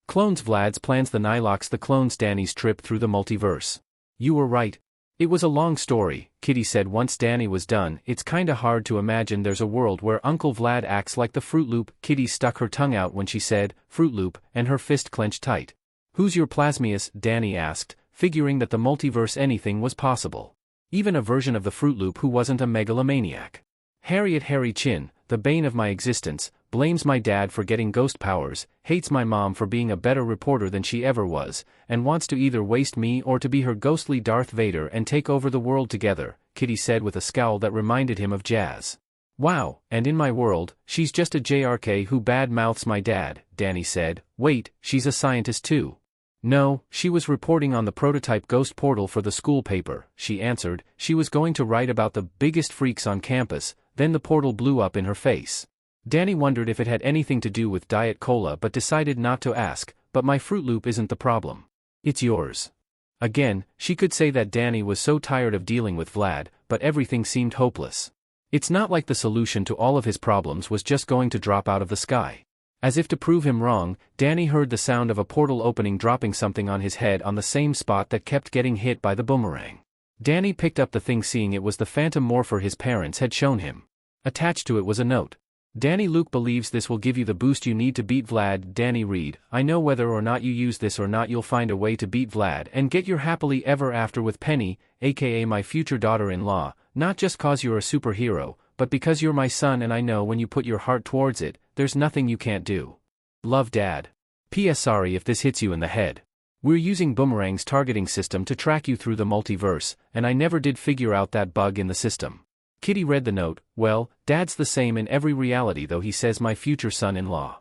S3: clones, Vlad's plans, the Nylox, the clones, Danny's trip through the multiverse. You were right. It was a long story, Kitty said once Danny was done. It's kinda hard to imagine there's a world where Uncle Vlad acts like the Fruit Loop. Kitty stuck her tongue out when she said, Fruit Loop, and her fist clenched tight. Who's your Plasmius? Danny asked, figuring that the multiverse anything was possible. Even a version of the Fruit Loop who wasn't a megalomaniac. Harriet Harry Chin, the bane of my existence, blames my dad for getting ghost powers, hates my mom for being a better reporter than she ever was, and wants to either waste me or to be her ghostly Darth Vader and take over the world together, Kitty said with a scowl that reminded him of Jazz. Wow, and in my world, she's just a JRK who bad-mouths my dad, Danny said. Wait, she's a scientist too. No, she was reporting on the prototype ghost portal for the school paper, she answered. She was going to write about the biggest freaks on campus, then the portal blew up in her face. Danny wondered if it had anything to do with Diet Cola but decided not to ask. But my Fruit Loop isn't the problem. It's yours. Again, she could say that Danny was so tired of dealing with Vlad, but everything seemed hopeless. It's not like the solution to all of his problems was just going to drop out of the sky. As if to prove him wrong, Danny heard the sound of a portal opening, dropping something on his head on the same spot that kept getting hit by the boomerang. Danny picked up the thing, seeing it was the phantom morpher his parents had shown him. Attached to it was a note. Danny, Luke believes this will give you the boost you need to beat Vlad. Danny, read, I know whether or not you use this or not you'll find a way to beat Vlad and get your happily ever after with Penny, aka my future daughter-in-law, not just cause you're a superhero, but because you're my son and I know when you put your heart towards it, there's nothing you can't do. Love, Dad. P.S. Sorry if this hits you in the head. We're using Boomerang's targeting system to track you through the multiverse, and I never did figure out that bug in the system. Kitty read the note. Well, Dad's the same in every reality, though he says my future son-in-law.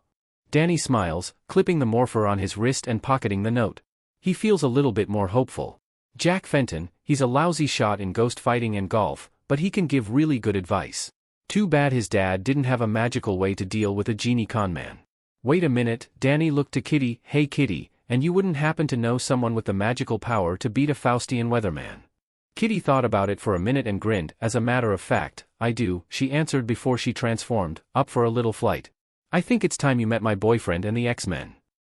S3: Danny smiles, clipping the morpher on his wrist and pocketing the note. He feels a little bit more hopeful. Jack Fenton, he's a lousy shot in ghost fighting and golf, but he can give really good advice. Too bad his dad didn't have a magical way to deal with a genie conman. Wait a minute, Danny looked to Kitty. Hey Kitty, and you wouldn't happen to know someone with the magical power to beat a Faustian weatherman? Kitty thought about it for a minute and grinned. As a matter of fact, I do, she answered before she transformed, up for a little flight. I think it's time you met my boyfriend and the X-Men.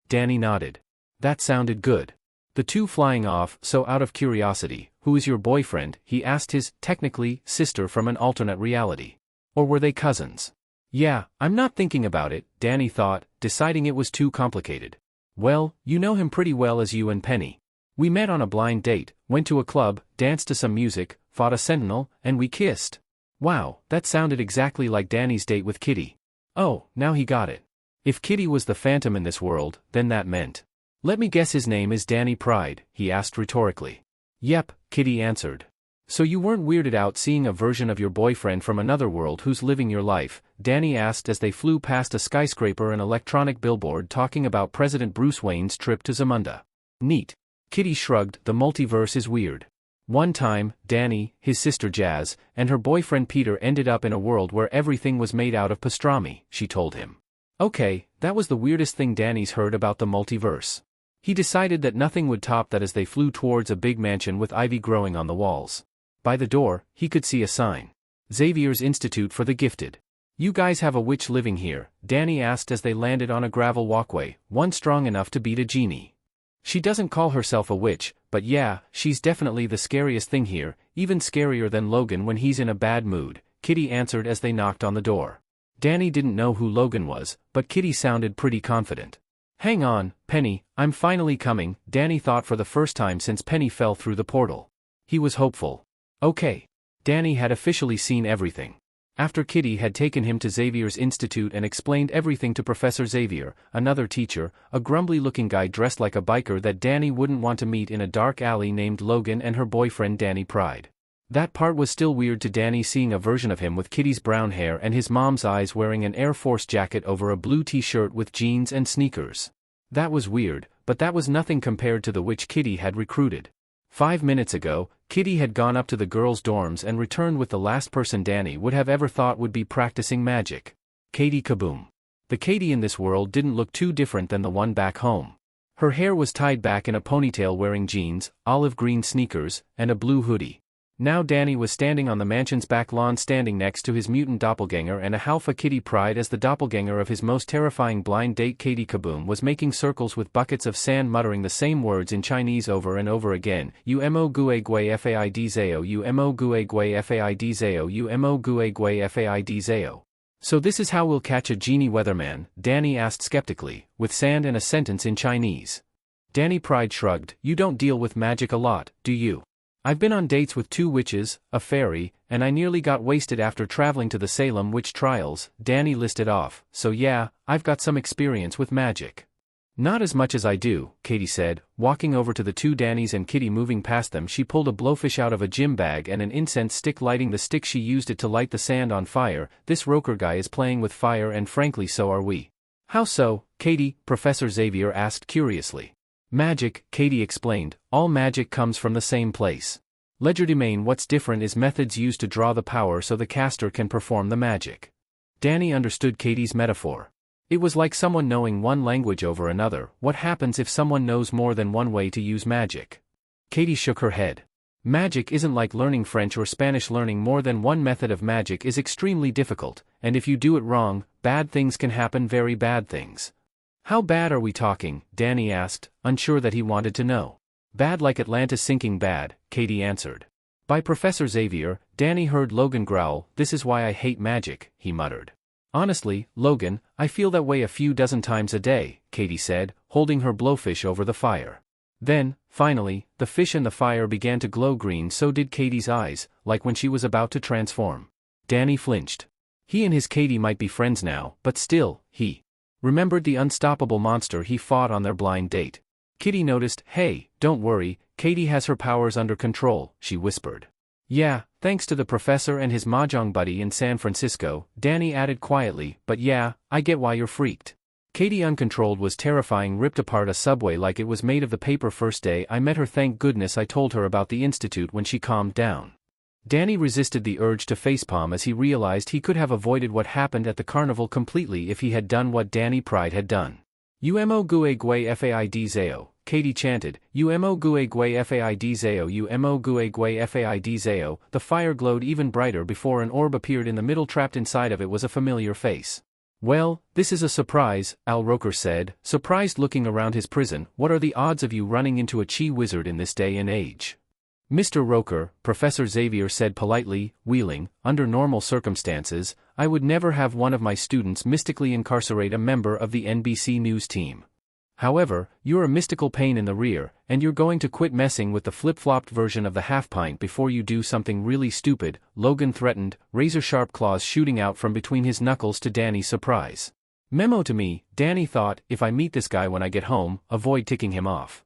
S3: Danny nodded. That sounded good. The two flying off, so out of curiosity, who is your boyfriend? He asked his, technically, sister from an alternate reality. Or were they cousins? Yeah, I'm not thinking about it, Danny thought, deciding it was too complicated. Well, you know him pretty well as you and Penny. We met on a blind date, went to a club, danced to some music, fought a sentinel, and we kissed. Wow, that sounded exactly like Danny's date with Kitty. Oh, now he got it. If Kitty was the Phantom in this world, then that meant. Let me guess, his name is Danny Pride, he asked rhetorically. Yep, Kitty answered. So you weren't weirded out seeing a version of your boyfriend from another world who's living your life? Danny asked as they flew past a skyscraper and electronic billboard talking about President Bruce Wayne's trip to Zamunda. Neat. Kitty shrugged. The multiverse is weird. One time, Danny, his sister Jazz, and her boyfriend Peter ended up in a world where everything was made out of pastrami, she told him. Okay, that was the weirdest thing Danny's heard about the multiverse. He decided that nothing would top that as they flew towards a big mansion with ivy growing on the walls. By the door, he could see a sign. Xavier's Institute for the Gifted. You guys have a witch living here? Danny asked as they landed on a gravel walkway, one strong enough to beat a genie. She doesn't call herself a witch, but yeah, she's definitely the scariest thing here, even scarier than Logan when he's in a bad mood, Kitty answered as they knocked on the door. Danny didn't know who Logan was, but Kitty sounded pretty confident. Hang on, Penny, I'm finally coming, Danny thought for the first time since Penny fell through the portal. He was hopeful. Okay. Danny had officially seen everything. After Kitty had taken him to Xavier's Institute and explained everything to Professor Xavier, another teacher, a grumbly-looking guy dressed like a biker that Danny wouldn't want to meet in a dark alley named Logan and her boyfriend Danny Pride. That part was still weird to Danny, seeing a version of him with Kitty's brown hair and his mom's eyes, wearing an Air Force jacket over a blue t-shirt with jeans and sneakers. That was weird, but that was nothing compared to the witch Kitty had recruited. 5 minutes ago, Kitty had gone up to the girls' dorms and returned with the last person Danny would have ever thought would be practicing magic. Katie Kaboom. The Katie in this world didn't look too different than the one back home. Her hair was tied back in a ponytail, wearing jeans, olive green sneakers, and a blue hoodie. Now Danny was standing on the mansion's back lawn, standing next to his mutant doppelganger and a halfa Kitty Pride as the doppelganger of his most terrifying blind date. Katie Kaboom was making circles with buckets of sand, muttering the same words in Chinese over and over again. Umo gue gue faid zao, umo gue gue faid zao, umo gue gue faid zao. So this is how we'll catch a genie, weatherman? Danny asked skeptically, with sand and a sentence in Chinese. Danny Pride shrugged. You don't deal with magic a lot, do you? I've been on dates with 2 witches, a fairy, and I nearly got wasted after traveling to the Salem witch trials, Danny listed off, so yeah, I've got some experience with magic. Not as much as I do, Katie said, walking over to the 2 Dannys and Kitty. Moving past them, she pulled a blowfish out of a gym bag and an incense stick. Lighting the stick, she used it to light the sand on fire. This Roker guy is playing with fire, and frankly so are we. How so, Katie? Professor Xavier asked curiously. Magic, Katie explained, all magic comes from the same place. Legerdemain. What's different is methods used to draw the power so the caster can perform the magic. Danny understood Katie's metaphor. It was like someone knowing one language over another. What happens if someone knows more than one way to use magic? Katie shook her head. Magic isn't like learning French or Spanish. Learning more than one method of magic is extremely difficult, and if you do it wrong, bad things can happen, very bad things. How bad are we talking? Danny asked, unsure that he wanted to know. Bad like Atlantis sinking bad, Katie answered. By Professor Xavier, Danny heard Logan growl. This is why I hate magic, he muttered. Honestly, Logan, I feel that way a few dozen times a day, Katie said, holding her blowfish over the fire. Then, finally, the fish and the fire began to glow green. So did Katie's eyes, like when she was about to transform. Danny flinched. He and his Katie might be friends now, but still, he remembered the unstoppable monster he fought on their blind date. Kitty noticed. Hey, don't worry, Katie has her powers under control, she whispered. Yeah, thanks to the professor and his mahjong buddy in San Francisco, Danny added quietly, but yeah, I get why you're freaked. Katie, uncontrolled, was terrifying. Ripped apart a subway like it was made of the paper. First day I met her, thank goodness I told her about the institute when she calmed down. Danny resisted the urge to facepalm as he realized he could have avoided what happened at the carnival completely if he had done what Danny Pride had done. Umo gue gue faid zao, Katie chanted. Umo gue gue faid zao, umo gue gue faid zao. The fire glowed even brighter before an orb appeared in the middle. Trapped inside of it was a familiar face. Well, this is a surprise, Al Roker said, surprised looking around his prison. What are the odds of you running into a chi wizard in this day and age? Mr. Roker, Professor Xavier said politely, wheeling. Under normal circumstances, I would never have one of my students mystically incarcerate a member of the NBC News team. However, you're a mystical pain in the rear, and you're going to quit messing with the flip-flopped version of the half-pint before you do something really stupid, Logan threatened, razor-sharp claws shooting out from between his knuckles to Danny's surprise. Memo to me, Danny thought, if I meet this guy when I get home, avoid ticking him off.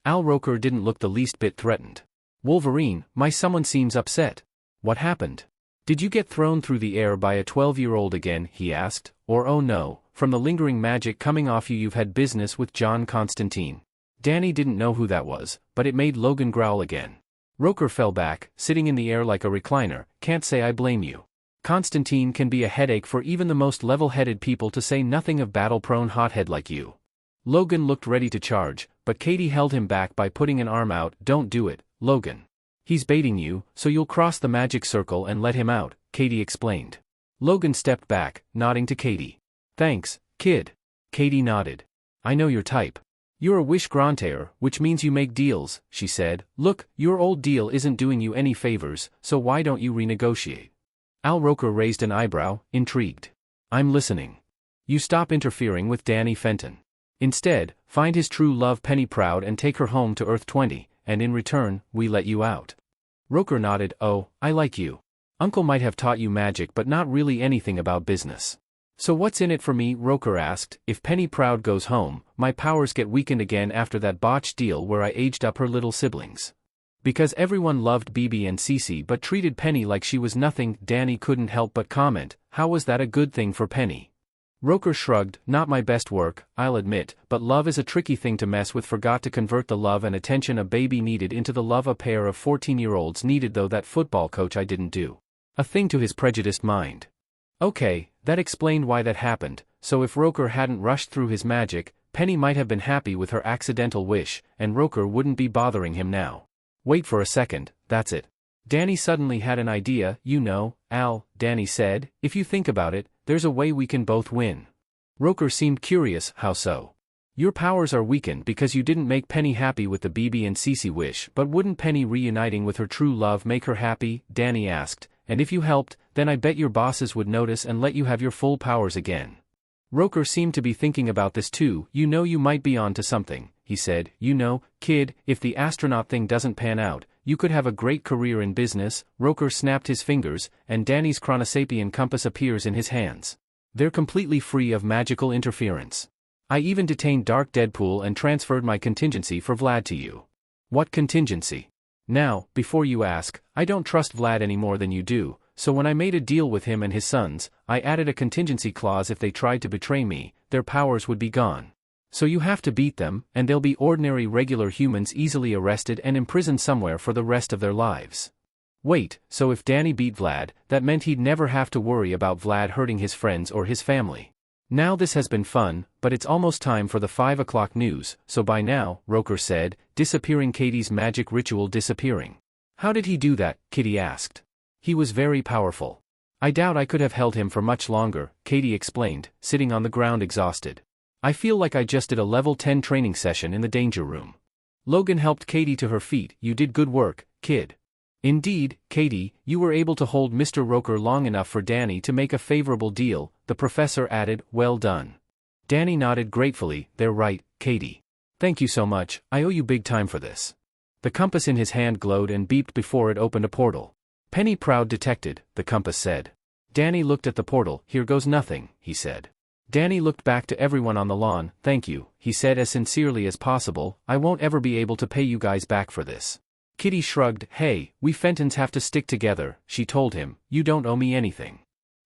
S3: Al Roker didn't look the least bit threatened. Wolverine, someone seems upset. What happened? Did you get thrown through the air by a 12-year-old again, he asked, or oh no, from the lingering magic coming off you've had business with John Constantine. Danny didn't know who that was, but it made Logan growl again. Roker fell back, sitting in the air like a recliner. Can't say I blame you. Constantine can be a headache for even the most level-headed people, to say nothing of battle-prone hothead like you. Logan looked ready to charge, but Katie held him back by putting an arm out. Don't do it, Logan. He's baiting you, so you'll cross the magic circle and let him out, Katie explained. Logan stepped back, nodding to Katie. Thanks, kid. Katie nodded. I know your type. You're a wish granter, which means you make deals, she said. Look, your old deal isn't doing you any favors, so why don't you renegotiate? Al Roker raised an eyebrow, intrigued. I'm listening. You stop interfering with Danny Fenton. Instead, find his true love Penny Proud and take her home to Earth 20, and in return, we let you out. Roker nodded. Oh, I like you. Uncle might have taught you magic but not really anything about business. So what's in it for me? Roker asked. If Penny Proud goes home, my powers get weakened again after that botched deal where I aged up her little siblings. Because everyone loved BB and Cece but treated Penny like she was nothing, Danny couldn't help but comment, how was that a good thing for Penny? Roker shrugged, not my best work, I'll admit, but love is a tricky thing to mess with. Forgot to convert the love and attention a baby needed into the love a pair of 14-year-olds needed, though that football coach I didn't do. A thing to his prejudiced mind. Okay, that explained why that happened, so if Roker hadn't rushed through his magic, Penny might have been happy with her accidental wish, and Roker wouldn't be bothering him now. Wait for a second, that's it. Danny suddenly had an idea. You know, Al, Danny said, if you think about it, there's a way we can both win. Roker seemed curious. How so? Your powers are weakened because you didn't make Penny happy with the BB and Cece wish, but wouldn't Penny reuniting with her true love make her happy? Danny asked, and if you helped, then I bet your bosses would notice and let you have your full powers again. Roker seemed to be thinking about this too. You know, you might be on to something, he said. You know, kid, if the astronaut thing doesn't pan out, you could have a great career in business. Roker snapped his fingers, and Danny's chronosapian compass appears in his hands. They're completely free of magical interference. I even detained Dark Deadpool and transferred my contingency for Vlad to you. What contingency? Now, before you ask, I don't trust Vlad any more than you do, so when I made a deal with him and his sons, I added a contingency clause. If they tried to betray me, their powers would be gone. So you have to beat them, and they'll be ordinary regular humans easily arrested and imprisoned somewhere for the rest of their lives. Wait, so if Danny beat Vlad, that meant he'd never have to worry about Vlad hurting his friends or his family. Now this has been fun, but it's almost time for the 5 o'clock news, so by now, Roker said, disappearing Katie's magic ritual disappearing. How did he do that? Kitty asked. He was very powerful. I doubt I could have held him for much longer, Katie explained, sitting on the ground exhausted. I feel like I just did a level 10 training session in the danger room. Logan helped Katie to her feet. You did good work, kid. Indeed, Katie, you were able to hold Mr. Roker long enough for Danny to make a favorable deal, the professor added. Well done. Danny nodded gratefully. They're right, Katie. Thank you so much, I owe you big time for this. The compass in his hand glowed and beeped before it opened a portal. Penny Proud detected, the compass said. Danny looked at the portal. Here goes nothing, he said. Danny looked back to everyone on the lawn. Thank you, he said as sincerely as possible. I won't ever be able to pay you guys back for this. Kitty shrugged. Hey, we Fentons have to stick together, she told him. You don't owe me anything.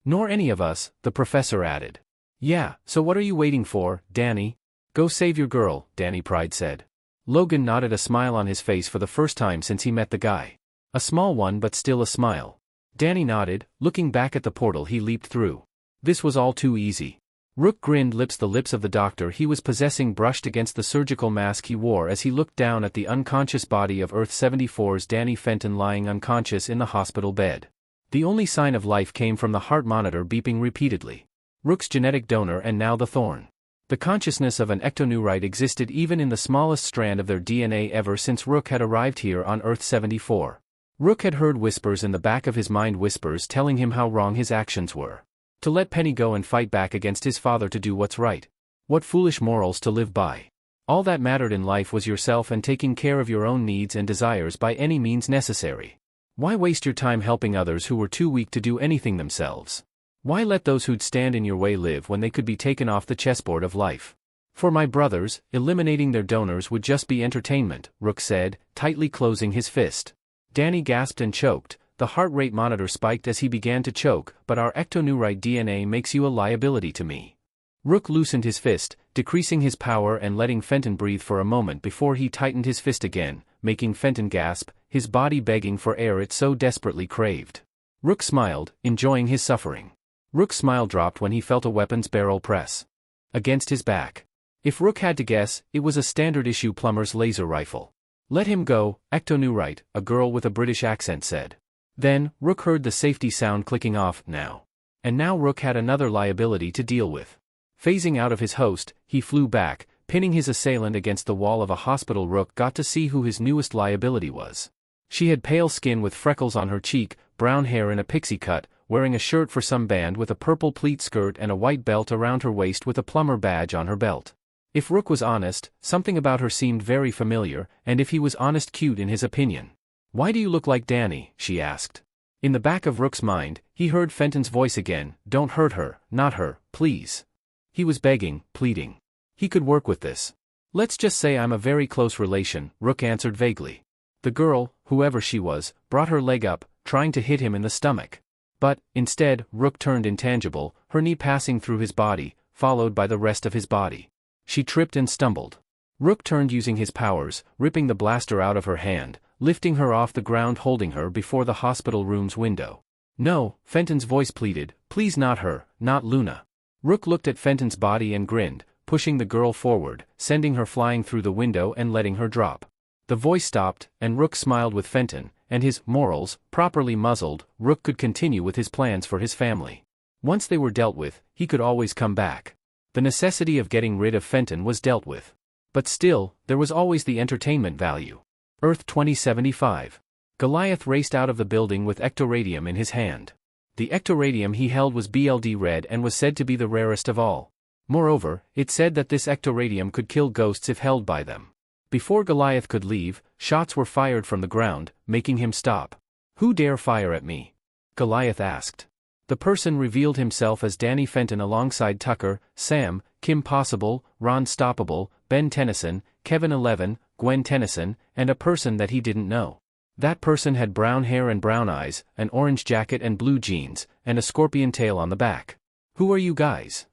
S3: Nor any of us, the professor added. Yeah, so what are you waiting for, Danny? Go save your girl, Danny Pride said. Logan nodded, a smile on his face for the first time since he met the guy. A small one but still a smile. Danny nodded, looking back at the portal he leaped through. This was all too easy. Rook grinned. The lips of the doctor he was possessing brushed against the surgical mask he wore as he looked down at the unconscious body of Earth 74's Danny Fenton lying unconscious in the hospital bed. The only sign of life came from the heart monitor beeping repeatedly. Rook's genetic donor and now the thorn. The consciousness of an ectoneurite existed even in the smallest strand of their DNA ever since Rook had arrived here on Earth 74. Rook had heard whispers in the back of his mind, whispers telling him how wrong his actions were. To let Penny go and fight back against his father, to do what's right. What foolish morals to live by. All that mattered in life was yourself and taking care of your own needs and desires by any means necessary. Why waste your time helping others who were too weak to do anything themselves? Why let those who'd stand in your way live when they could be taken off the chessboard of life? For my brothers, eliminating their donors would just be entertainment, Rook said, tightly closing his fist. Danny gasped and choked. The heart rate monitor spiked as he began to choke. But our ectoneurite DNA makes you a liability to me. Rook loosened his fist, decreasing his power and letting Fenton breathe for a moment before he tightened his fist again, making Fenton gasp, his body begging for air it so desperately craved. Rook smiled, enjoying his suffering. Rook's smile dropped when he felt a weapon's barrel press against his back. If Rook had to guess, it was a standard-issue plumber's laser rifle. Let him go, Ectonewright, a girl with a British accent said. Then, Rook heard the safety sound clicking off, now. And now Rook had another liability to deal with. Phasing out of his host, he flew back, pinning his assailant against the wall of a hospital. Rook got to see who his newest liability was. She had pale skin with freckles on her cheek, brown hair in a pixie cut, wearing a shirt for some band with a purple pleat skirt and a white belt around her waist with a plumber badge on her belt. If Rook was honest, something about her seemed very familiar, and if he was honest, cute in his opinion. Why do you look like Danny? She asked. In the back of Rook's mind, he heard Fenton's voice again. Don't hurt her, not her, please. He was begging, pleading. He could work with this. Let's just say I'm a very close relation, Rook answered vaguely. The girl, whoever she was, brought her leg up, trying to hit him in the stomach. But, instead, Rook turned intangible, her knee passing through his body, followed by the rest of his body. She tripped and stumbled. Rook turned using his powers, ripping the blaster out of her hand, lifting her off the ground, holding her before the hospital room's window. No, Fenton's voice pleaded, please, not her, not Luna. Rook looked at Fenton's body and grinned, pushing the girl forward, sending her flying through the window and letting her drop. The voice stopped, and Rook smiled with Fenton, and his morals properly muzzled. Rook could continue with his plans for his family. Once they were dealt with, he could always come back. The necessity of getting rid of Fenton was dealt with. But still, there was always the entertainment value. Earth 2075. Goliath raced out of the building with ectoradium in his hand. The ectoradium he held was BLD red and was said to be the rarest of all. Moreover, it said that this ectoradium could kill ghosts if held by them. Before Goliath could leave, shots were fired from the ground, making him stop. Who dare fire at me? Goliath asked. The person revealed himself as Danny Fenton alongside Tucker, Sam, Kim Possible, Ron Stoppable, Ben Tennyson, Kevin 11, Gwen Tennyson, and a person that he didn't know. That person had brown hair and brown eyes, an orange jacket and blue jeans, and a scorpion tail on the back. Who are you guys?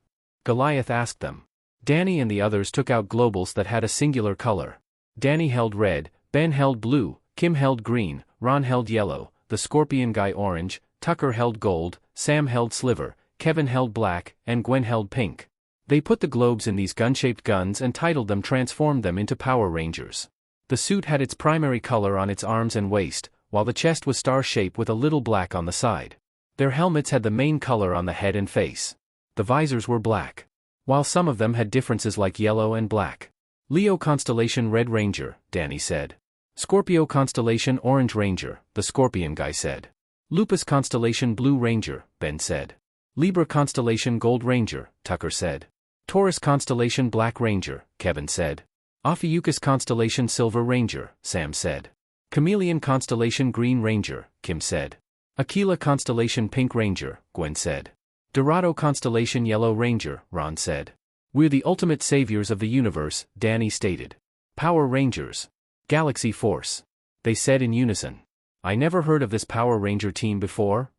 S3: Goliath asked them. Danny and the others took out globals that had a singular color. Danny held red, Ben held blue, Kim held green, Ron held yellow, the scorpion guy orange, Tucker held gold, Sam held silver, Kevin held black, and Gwen held pink. They put the globes in these gun-shaped guns and transformed them into Power Rangers. The suit had its primary color on its arms and waist, while the chest was star-shaped with a little black on the side. Their helmets had the main color on the head and face. The visors were black. While some of them had differences like yellow and black. Leo Constellation Red Ranger, Danny said. Scorpio Constellation Orange Ranger, the Scorpion guy said. Lupus Constellation Blue Ranger, Ben said. Libra Constellation Gold Ranger, Tucker said. Taurus Constellation Black Ranger, Kevin said. Ophiuchus Constellation Silver Ranger, Sam said. Chameleon Constellation Green Ranger, Kim said. Aquila Constellation Pink Ranger, Gwen said. Dorado Constellation Yellow Ranger, Ron said. We're the ultimate saviors of the universe, Danny stated. Power Rangers. Galaxy Force. They said in unison. I never heard of this Power Ranger team before.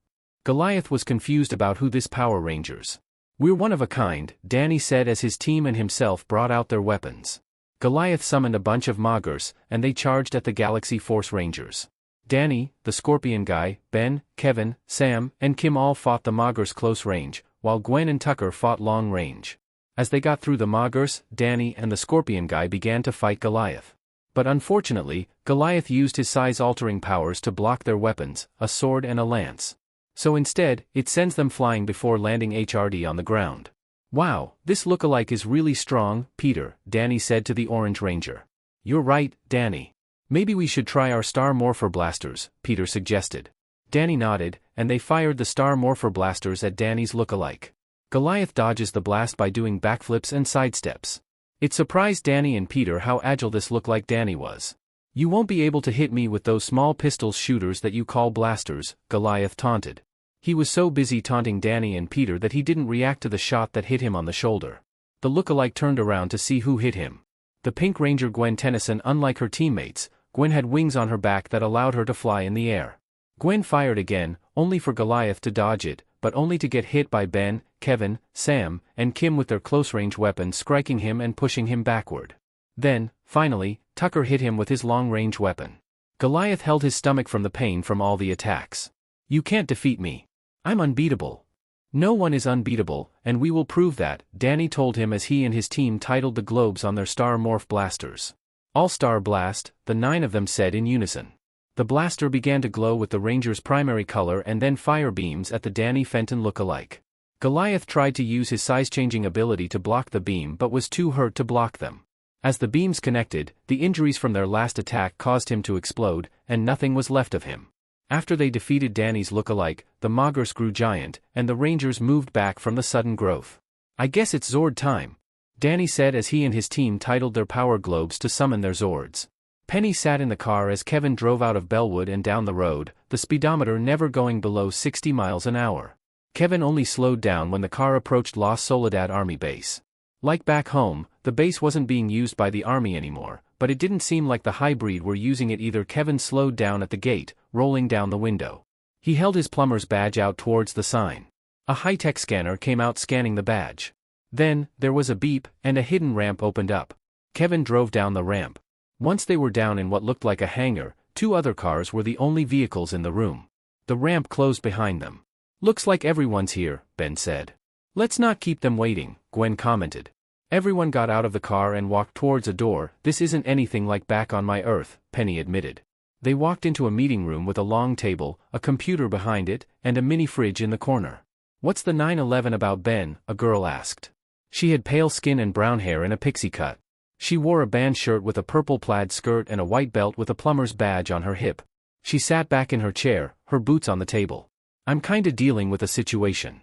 S3: Goliath was confused about who this Power Rangers. We're one of a kind, Danny said as his team and himself brought out their weapons. Goliath summoned a bunch of Moggers, and they charged at the Galaxy Force Rangers. Danny, the Scorpion guy, Ben, Kevin, Sam, and Kim all fought the Moggers close range, while Gwen and Tucker fought long range. As they got through the Moggers, Danny and the Scorpion guy began to fight Goliath. But unfortunately, Goliath used his size-altering powers to block their weapons, a sword and a lance. So instead, it sends them flying before landing HRD on the ground. Wow, this lookalike is really strong, Peter, Danny said to the Orange Ranger. You're right, Danny. Maybe we should try our Star Morpher blasters, Peter suggested. Danny nodded, and they fired the Star Morpher blasters at Danny's lookalike. Goliath dodges the blast by doing backflips and sidesteps. It surprised Danny and Peter how agile this lookalike Danny was. You won't be able to hit me with those small pistol shooters that you call blasters, Goliath taunted. He was so busy taunting Danny and Peter that he didn't react to the shot that hit him on the shoulder. The lookalike turned around to see who hit him. The Pink Ranger Gwen Tennyson. Unlike her teammates, Gwen had wings on her back that allowed her to fly in the air. Gwen fired again, only for Goliath to dodge it, but only to get hit by Ben, Kevin, Sam, and Kim with their close-range weapons striking him and pushing him backward. Then, finally, Tucker hit him with his long-range weapon. Goliath held his stomach from the pain from all the attacks. You can't defeat me. I'm unbeatable. No one is unbeatable, and we will prove that, Danny told him as he and his team titled the globes on their Star Morph blasters. All-Star Blast, the 9 of them said in unison. The blaster began to glow with the Ranger's primary color and then fire beams at the dannyphantom look-alike. Goliath tried to use his size-changing ability to block the beam but was too hurt to block them. As the beams connected, the injuries from their last attack caused him to explode, and nothing was left of him. After they defeated Danny's look-alike, the Mogers grew giant, and the Rangers moved back from the sudden growth. "I guess it's Zord time," Danny said as he and his team titled their power globes to summon their Zords. Penny sat in the car as Kevin drove out of Bellwood and down the road, the speedometer never going below 60 miles an hour. Kevin only slowed down when the car approached Los Soledad Army Base. Like back home, the base wasn't being used by the army anymore, but it didn't seem like the hybrid were using it either. Kevin slowed down at the gate, rolling down the window. He held his plumber's badge out towards the sign. A high-tech scanner came out scanning the badge. Then, there was a beep, and a hidden ramp opened up. Kevin drove down the ramp. Once they were down in what looked like a hangar, 2 other cars were the only vehicles in the room. The ramp closed behind them. "Looks like everyone's here," Ben said. "Let's not keep them waiting," Gwen commented. Everyone got out of the car and walked towards a door. "This isn't anything like back on my Earth," Penny admitted. They walked into a meeting room with a long table, a computer behind it, and a mini fridge in the corner. "What's the 9/11 about, Ben?" a girl asked. She had pale skin and brown hair in a pixie cut. She wore a band shirt with a purple plaid skirt and a white belt with a plumber's badge on her hip. She sat back in her chair, her boots on the table. "I'm kinda dealing with a situation."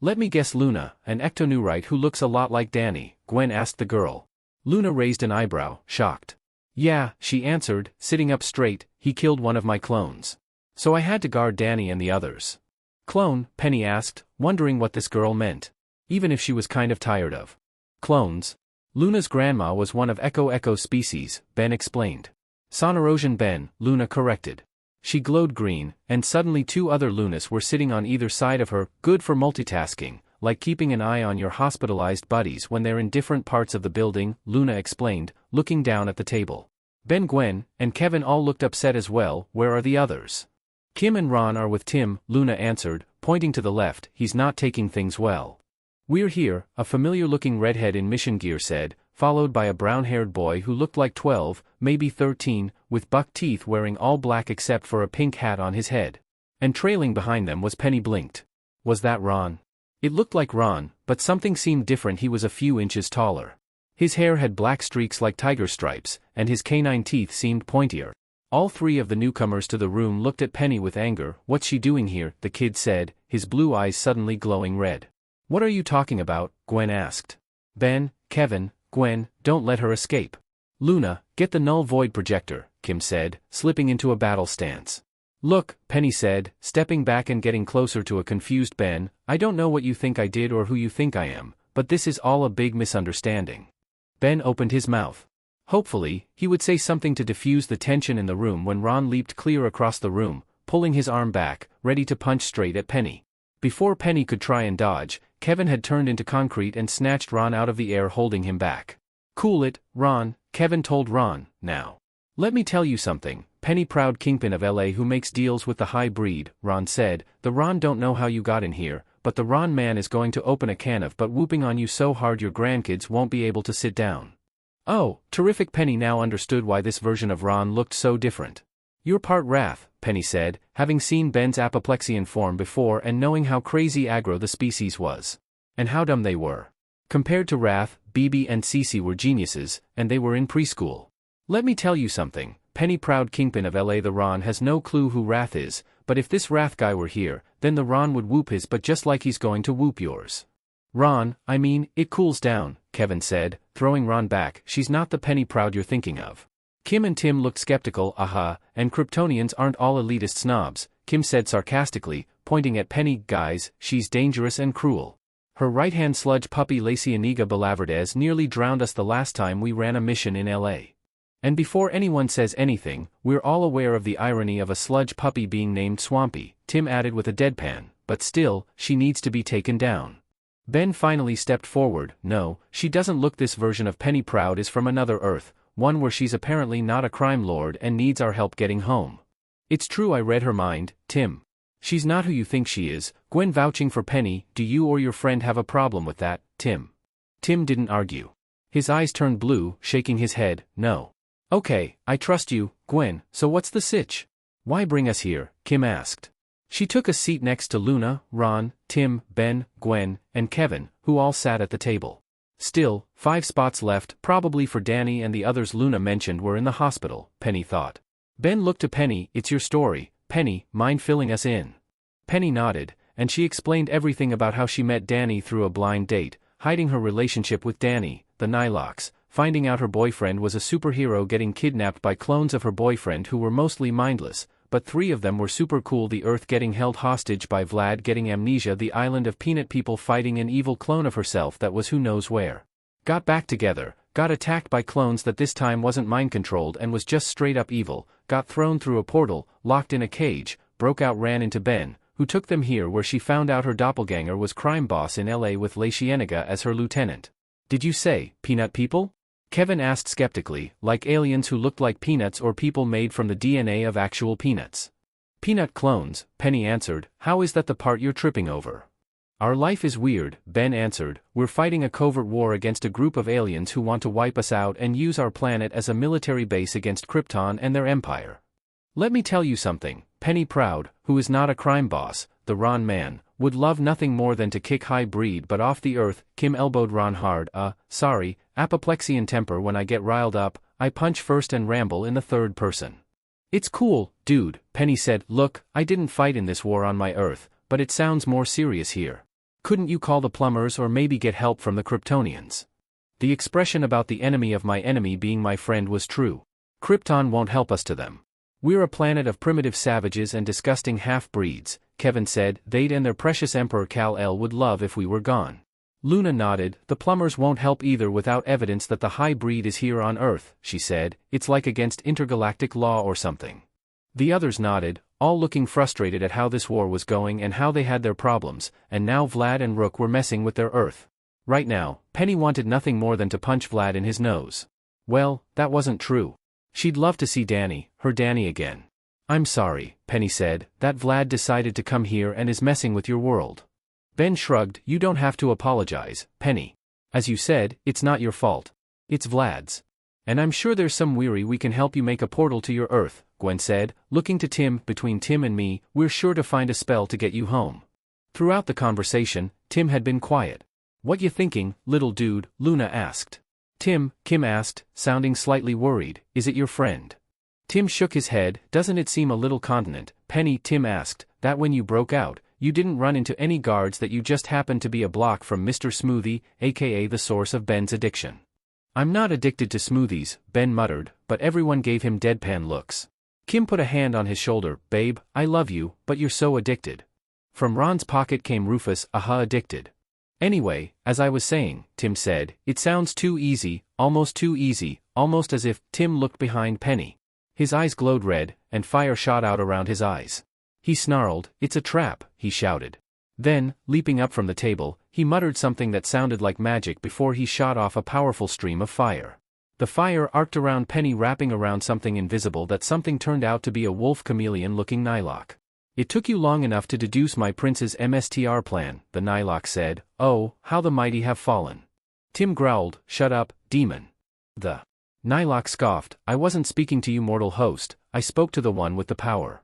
S3: "Let me guess, Luna, an ectoneurite who looks a lot like Danny," Gwen asked the girl. Luna raised an eyebrow, shocked. "Yeah," she answered, sitting up straight, "he killed one of my clones. So I had to guard Danny and the others." "Clone?" Penny asked, wondering what this girl meant. Even if she was kind of tired of clones. Luna's grandma was one of Echo species, Ben explained. "Sonorosian Ben," Luna corrected. She glowed green, and suddenly 2 other Lunas were sitting on either side of her, good for multitasking, like keeping an eye on your hospitalized buddies when they're in different parts of the building, Luna explained, looking down at the table. Ben, Gwen, and Kevin all looked upset as well. "Where are the others?" "Kim and Ron are with Tim," Luna answered, pointing to the left. "He's not taking things well." "We're here," a familiar-looking redhead in mission gear said, followed by a brown-haired boy who looked like 12, maybe 13, with buck teeth, wearing all black except for a pink hat on his head. And trailing behind them was Penny. Blinked. Was that Ron? It looked like Ron, but something seemed different. He was a few inches taller. His hair had black streaks like tiger stripes, and his canine teeth seemed pointier. All 3 of the newcomers to the room looked at Penny with anger. "What's she doing here?" the kid said, his blue eyes suddenly glowing red. "What are you talking about?" Gwen asked. "Ben, Kevin, Gwen, don't let her escape." "Luna, get the null void projector," Kim said, slipping into a battle stance. "Look," Penny said, stepping back and getting closer to a confused Ben, "I don't know what you think I did or who you think I am, but this is all a big misunderstanding." Ben opened his mouth. Hopefully, he would say something to diffuse the tension in the room when Ron leaped clear across the room, pulling his arm back, ready to punch straight at Penny. Before Penny could try and dodge, Kevin had turned into concrete and snatched Ron out of the air, holding him back. "Cool it, Ron," Kevin told Ron. "Now, let me tell you something, Penny, proud kingpin of LA who makes deals with the high breed," Ron said. "The Ron don't know how you got in here, but the Ron man is going to open a can of but whooping on you so hard your grandkids won't be able to sit down." "Oh, terrific." Penny now understood why this version of Ron looked so different. "You're part Wrath," Penny said, having seen Ben's apoplexian form before and knowing how crazy aggro the species was. And how dumb they were. Compared to Wrath, BB and Cece were geniuses, and they were in preschool. "Let me tell you something, Penny, proud kingpin of LA, the Ron has no clue who Wrath is, but if this Wrath guy were here, then the Ron would whoop his butt just like he's going to whoop yours." "Ron, I mean, it cools down," Kevin said, throwing Ron back. "She's not the Penny proud you're thinking of." Kim and Tim looked skeptical. "Aha, and Kryptonians aren't all elitist snobs," Kim said sarcastically, pointing at Penny. "Guys, she's dangerous and cruel. Her right-hand sludge puppy Lacey Aniga Belaverdez nearly drowned us the last time we ran a mission in LA. And before anyone says anything, we're all aware of the irony of a sludge puppy being named Swampy," Tim added with a deadpan, "but still, she needs to be taken down." Ben finally stepped forward. "No, she doesn't look. This version of Penny Proud is from another Earth, one where she's apparently not a crime lord and needs our help getting home." "It's true, I read her mind, Tim. She's not who you think she is." Gwen vouching for Penny. "Do you or your friend have a problem with that, Tim?" Tim didn't argue. His eyes turned blue, shaking his head. "No. Okay, I trust you, Gwen, so what's the sitch? Why bring us here? Kim asked. She took a seat next to Luna, Ron, Tim, Ben, Gwen, and Kevin, who all sat at the table. Still, 5 spots left, probably for Danny and the others Luna mentioned were in the hospital, Penny thought. Ben looked to Penny. It's your story, Penny, mind filling us in? Penny nodded, and she explained everything about how she met Danny through a blind date, hiding her relationship with Danny, the Nylox, finding out her boyfriend was a superhero, getting kidnapped by clones of her boyfriend who were mostly mindless, but 3 of them were super cool, the Earth getting held hostage by Vlad, getting amnesia, the island of peanut people fighting an evil clone of herself that was who knows where. Got back together, got attacked by clones that this time wasn't mind-controlled and was just straight-up evil, got thrown through a portal, locked in a cage, broke out, ran into Ben, who took them here where she found out her doppelganger was crime boss in LA with La Cienega as her lieutenant. Did you say, peanut people? Kevin asked skeptically, like aliens who looked like peanuts or people made from the DNA of actual peanuts. Peanut clones, Penny answered. How is that the part you're tripping over? Our life is weird, Ben answered. We're fighting a covert war against a group of aliens who want to wipe us out and use our planet as a military base against Krypton and their empire. Let me tell you something, Penny Proud, who is not a crime boss, the Ron man, would love nothing more than to kick high breed but off the earth. Kim elbowed Ron hard. Sorry, apoplexian temper. When I get riled up, I punch first and ramble in the third person. It's cool, dude, Penny said. Look, I didn't fight in this war on my Earth, but it sounds more serious here. Couldn't you call the plumbers or maybe get help from the Kryptonians? The expression about the enemy of my enemy being my friend was true. Krypton won't help us to them. We're a planet of primitive savages and disgusting half-breeds, Kevin said. They'd and their precious Emperor Kal-El would love if we were gone. Luna nodded. The plumbers won't help either without evidence that the high breed is here on Earth, she said. It's like against intergalactic law or something. The others nodded, all looking frustrated at how this war was going and how they had their problems, and now Vlad and Rook were messing with their Earth. Right now, Penny wanted nothing more than to punch Vlad in his nose. Well, that wasn't true. She'd love to see Danny, her Danny again. I'm sorry, Penny said, that Vlad decided to come here and is messing with your world. Ben shrugged. You don't have to apologize, Penny. As you said, it's not your fault. It's Vlad's. And I'm sure there's some weary we can help you make a portal to your Earth, Gwen said, looking to Tim. Between Tim and me, we're sure to find a spell to get you home. Throughout the conversation, Tim had been quiet. What you thinking, little dude? Luna asked. Tim, Kim asked, sounding slightly worried, is it your friend? Tim shook his head. Doesn't it seem a little continent, Penny? Tim asked, that when you broke out, you didn't run into any guards, that you just happened to be a block from Mr. Smoothie, aka the source of Ben's addiction. I'm not addicted to smoothies, Ben muttered, but everyone gave him deadpan looks. Kim put a hand on his shoulder. Babe, I love you, but you're so addicted. From Ron's pocket came Rufus. Addicted. Anyway, as I was saying, Tim said, it sounds too easy, almost as if. Tim looked behind Penny. His eyes glowed red, and fire shot out around his eyes. He snarled, it's a trap, he shouted. Then, leaping up from the table, he muttered something that sounded like magic before he shot off a powerful stream of fire. The fire arced around Penny, wrapping around something invisible. That something turned out to be a wolf chameleon-looking Nylock. It took you long enough to deduce my prince's MSTR plan, the Nylock said. Oh, how the mighty have fallen. Tim growled, shut up, demon. The Nylock scoffed, I wasn't speaking to you, mortal host, I spoke to the one with the power.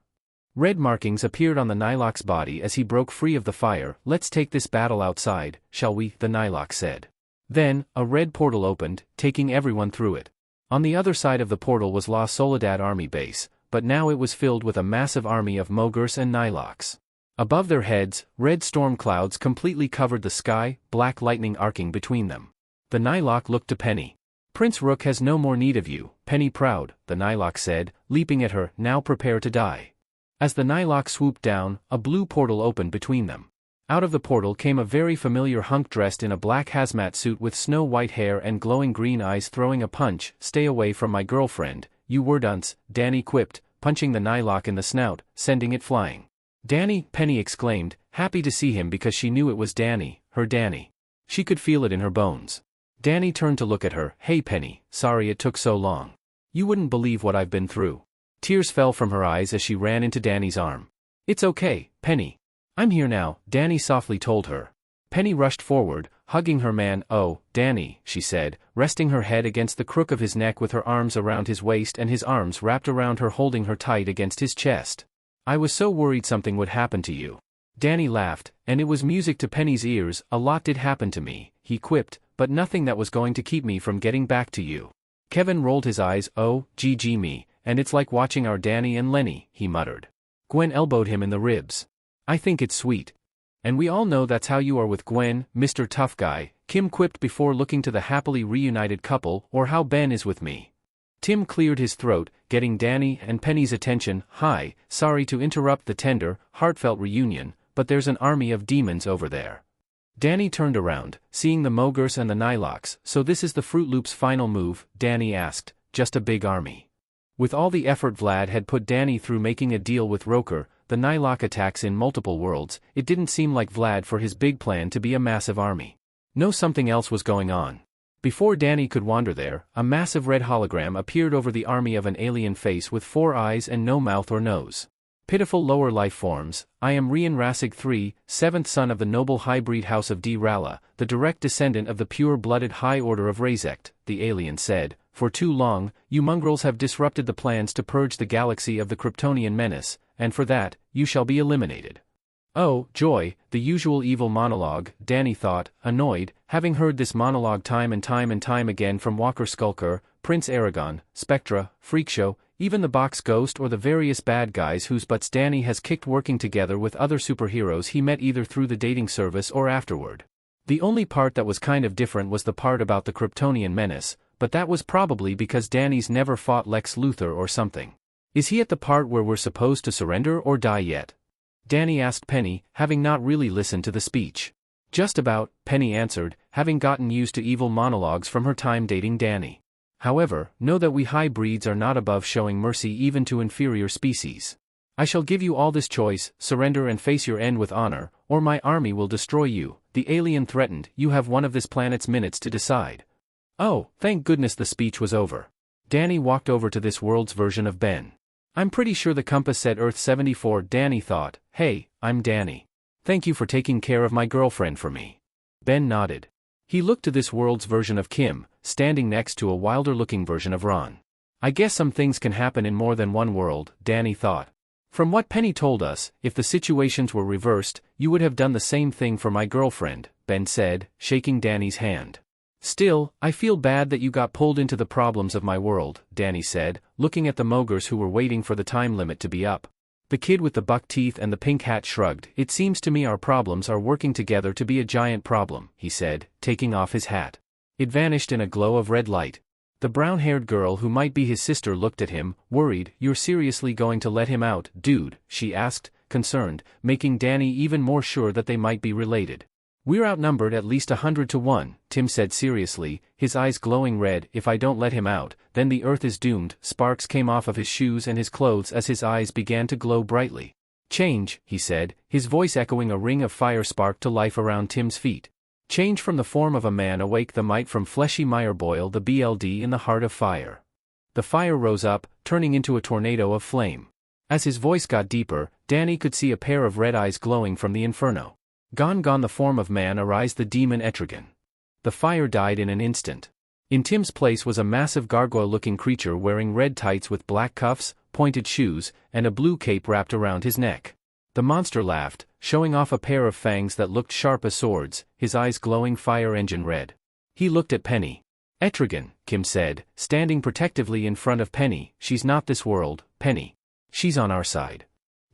S3: Red markings appeared on the Nylock's body as he broke free of the fire. Let's take this battle outside, shall we? The Nylock said. Then, a red portal opened, taking everyone through it. On the other side of the portal was La Soledad Army Base, but now it was filled with a massive army of Mogurs and Nylocks. Above their heads, red storm clouds completely covered the sky, black lightning arcing between them. The Nylock looked to Penny. Prince Rook has no more need of you, Penny Proud, the Nylock said, leaping at her. Now prepare to die. As the Nylock swooped down, a blue portal opened between them. Out of the portal came a very familiar hunk dressed in a black hazmat suit with snow-white hair and glowing green eyes, throwing a punch. Stay away from my girlfriend, you wordunce, Danny quipped, punching the Nylock in the snout, sending it flying. Danny, Penny exclaimed, happy to see him because she knew it was Danny, her Danny. She could feel it in her bones. Danny turned to look at her. Hey Penny, sorry it took so long. You wouldn't believe what I've been through. Tears fell from her eyes as she ran into Danny's arm. It's okay, Penny. I'm here now, Danny softly told her. Penny rushed forward, hugging her man. "Oh, Danny," she said, resting her head against the crook of his neck with her arms around his waist and his arms wrapped around her, holding her tight against his chest. "I was so worried something would happen to you." Danny laughed, and it was music to Penny's ears. "A lot did happen to me," he quipped, "but nothing that was going to keep me from getting back to you." Kevin rolled his eyes. "Oh, gee me, and it's like watching our Danny and Lenny," he muttered. Gwen elbowed him in the ribs. "I think it's sweet. And we all know that's how you are with Gwen, Mr. Tough Guy," Kim quipped before looking to the happily reunited couple. "Or how Ben is with me." Tim cleared his throat, getting Danny and Penny's attention. "Hi, sorry to interrupt the tender, heartfelt reunion, but there's an army of demons over there." Danny turned around, seeing the Mogurs and the Nylocks. "So this is the Fruit Loop's final move?" Danny asked. "Just a big army?" With all the effort Vlad had put Danny through making a deal with Roker, the Nylock attacks in multiple worlds, it didn't seem like Vlad for his big plan to be a massive army. No, something else was going on. Before Danny could wander there, a massive red hologram appeared over the army of an alien face with 4 eyes and no mouth or nose. "Pitiful lower life forms, I am Rian Rasig III, 7th son of the noble hybrid house of D. Rala, the direct descendant of the pure-blooded High Order of Razekt," the alien said. "For too long, you mongrels have disrupted the plans to purge the galaxy of the Kryptonian menace, and for that, you shall be eliminated." "Oh, joy," the usual evil monologue, Danny thought, annoyed, having heard this monologue time and time again from Walker Skulker, Prince Aragon, Spectra, Freakshow, even the Box Ghost, or the various bad guys whose butts Danny has kicked working together with other superheroes he met either through the dating service or afterward. The only part that was kind of different was the part about the Kryptonian menace, but that was probably because Danny's never fought Lex Luthor or something. "Is he at the part where we're supposed to surrender or die yet?" Danny asked Penny, having not really listened to the speech. "Just about," Penny answered, having gotten used to evil monologues from her time dating Danny. "However, know that we hybrids are not above showing mercy even to inferior species. I shall give you all this choice: surrender and face your end with honor, or my army will destroy you," the alien threatened. "You have one of this planet's minutes to decide." Oh, thank goodness the speech was over. Danny walked over to this world's version of Ben. "I'm pretty sure the compass said Earth 74, Danny thought. "Hey, I'm Danny. Thank you for taking care of my girlfriend for me." Ben nodded. He looked to this world's version of Kim, standing next to a wilder-looking version of Ron. "I guess some things can happen in more than one world," Danny thought. "From what Penny told us, if the situations were reversed, you would have done the same thing for my girlfriend," Ben said, shaking Danny's hand. "Still, I feel bad that you got pulled into the problems of my world," Danny said, looking at the Mogurs who were waiting for the time limit to be up. The kid with the buck teeth and the pink hat shrugged. "It seems to me our problems are working together to be a giant problem," he said, taking off his hat. It vanished in a glow of red light. The brown-haired girl who might be his sister looked at him, worried. "You're seriously going to let him out, dude?" she asked, concerned, making Danny even more sure that they might be related. "We're outnumbered at least 100 to 1, Tim said seriously, his eyes glowing red. "If I don't let him out, then the Earth is doomed." Sparks came off of his shoes and his clothes as his eyes began to glow brightly. "Change," he said, his voice echoing. A ring of fire sparked to life around Tim's feet. "Change from the form of a man, awake the might from fleshy Mireboil, the BLD in the heart of fire." The fire rose up, turning into a tornado of flame. As his voice got deeper, Danny could see a pair of red eyes glowing from the inferno. Gone the form of man, arise the demon Etrigan." The fire died in an instant. In Tim's place was a massive gargoyle-looking creature wearing red tights with black cuffs, pointed shoes, and a blue cape wrapped around his neck. The monster laughed, showing off a pair of fangs that looked sharp as swords, his eyes glowing fire engine red. He looked at Penny. "Etrigan," Kim said, standing protectively in front of Penny. "She's not this world, Penny. She's on our side."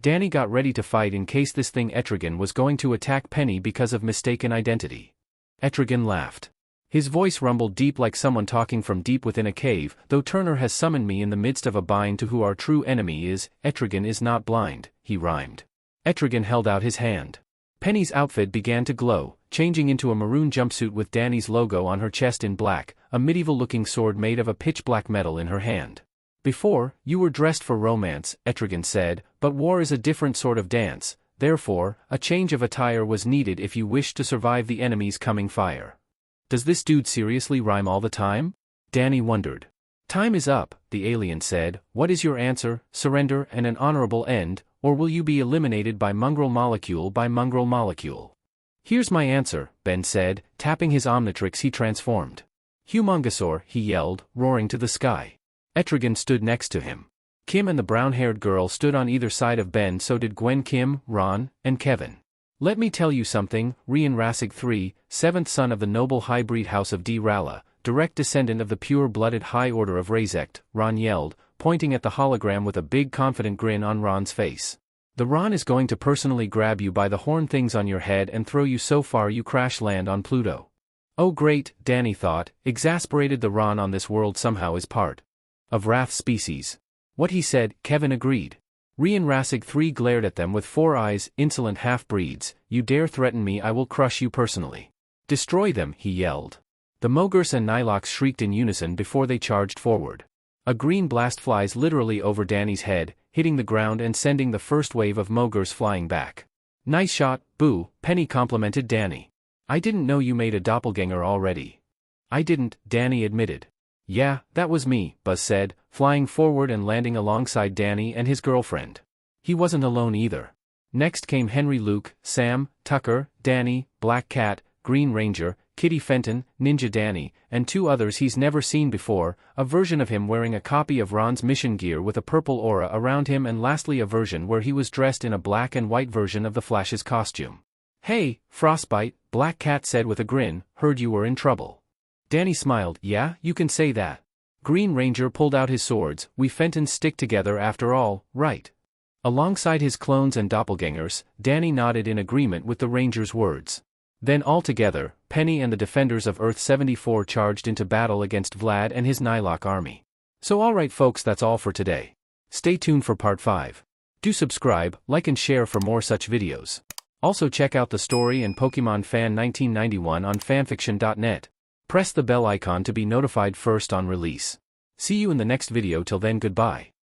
S3: Danny got ready to fight in case this thing Etrigan was going to attack Penny because of mistaken identity. Etrigan laughed. His voice rumbled deep like someone talking from deep within a cave. "Though Turner has summoned me in the midst of a bind to who our true enemy is, Etrigan is not blind," he rhymed. Etrigan held out his hand. Penny's outfit began to glow, changing into a maroon jumpsuit with Danny's logo on her chest in black, a medieval-looking sword made of a pitch-black metal in her hand. "Before, you were dressed for romance," Etrigan said, "but war is a different sort of dance, therefore, a change of attire was needed if you wished to survive the enemy's coming fire." "Does this dude seriously rhyme all the time?" Danny wondered. "Time is up," the alien said. "What is your answer? Surrender and an honorable end, or will you be eliminated by mongrel molecule by mongrel molecule?" Here's my answer, Ben said, tapping his omnitrix he transformed. Humongosaur, he yelled, roaring to the sky. Etrigan stood next to him. Kim and the brown-haired girl stood on either side of Ben, so did Gwen, Kim, Ron, and Kevin. Let me tell you something, Rian Rasig III, 7th son of the noble hybrid house of D. Rala, direct descendant of the pure-blooded High Order of Razekt, Ron yelled, pointing at the hologram with a big confident grin on Ron's face. The Ron is going to personally grab you by the horn things on your head and throw you so far you crash land on Pluto. Oh great, Danny thought, exasperated. The Ron on this world somehow is part of Wrath species. What he said, Kevin agreed. Rian Rasig III glared at them with 4 eyes. Insolent half-breeds, you dare threaten me, I will crush you personally. Destroy them, he yelled. The Mogurs and Nilox shrieked in unison before they charged forward. A green blast flies literally over Danny's head, hitting the ground and sending the first wave of Mogurs flying back. Nice shot, Boo, Penny complimented Danny. I didn't know you made a doppelganger already. I didn't, Danny admitted. Yeah, that was me, Buzz said, flying forward and landing alongside Danny and his girlfriend. He wasn't alone either. Next came Henry, Luke, Sam, Tucker, Danny, Black Cat, Green Ranger, Kitty Fenton, Ninja Danny, and 2 others he's never seen before, a version of him wearing a copy of Ron's mission gear with a purple aura around him, and lastly a version where he was dressed in a black and white version of the Flash's costume. Hey, Frostbite, Black Cat said with a grin, heard you were in trouble. Danny smiled, yeah, you can say that. Green Ranger pulled out his swords, we Fentons stick together after all, right? Alongside his clones and doppelgangers, Danny nodded in agreement with the Ranger's words. Then all together, Penny and the Defenders of Earth-74 charged into battle against Vlad and his Nilok army. So alright folks, that's all for today. Stay tuned for part 5. Do subscribe, like and share for more such videos. Also check out the story and Pokemon Fan 1991 on FANFICTIONnet. Press the bell icon to be notified first on release. See you in the next video. Till then, goodbye.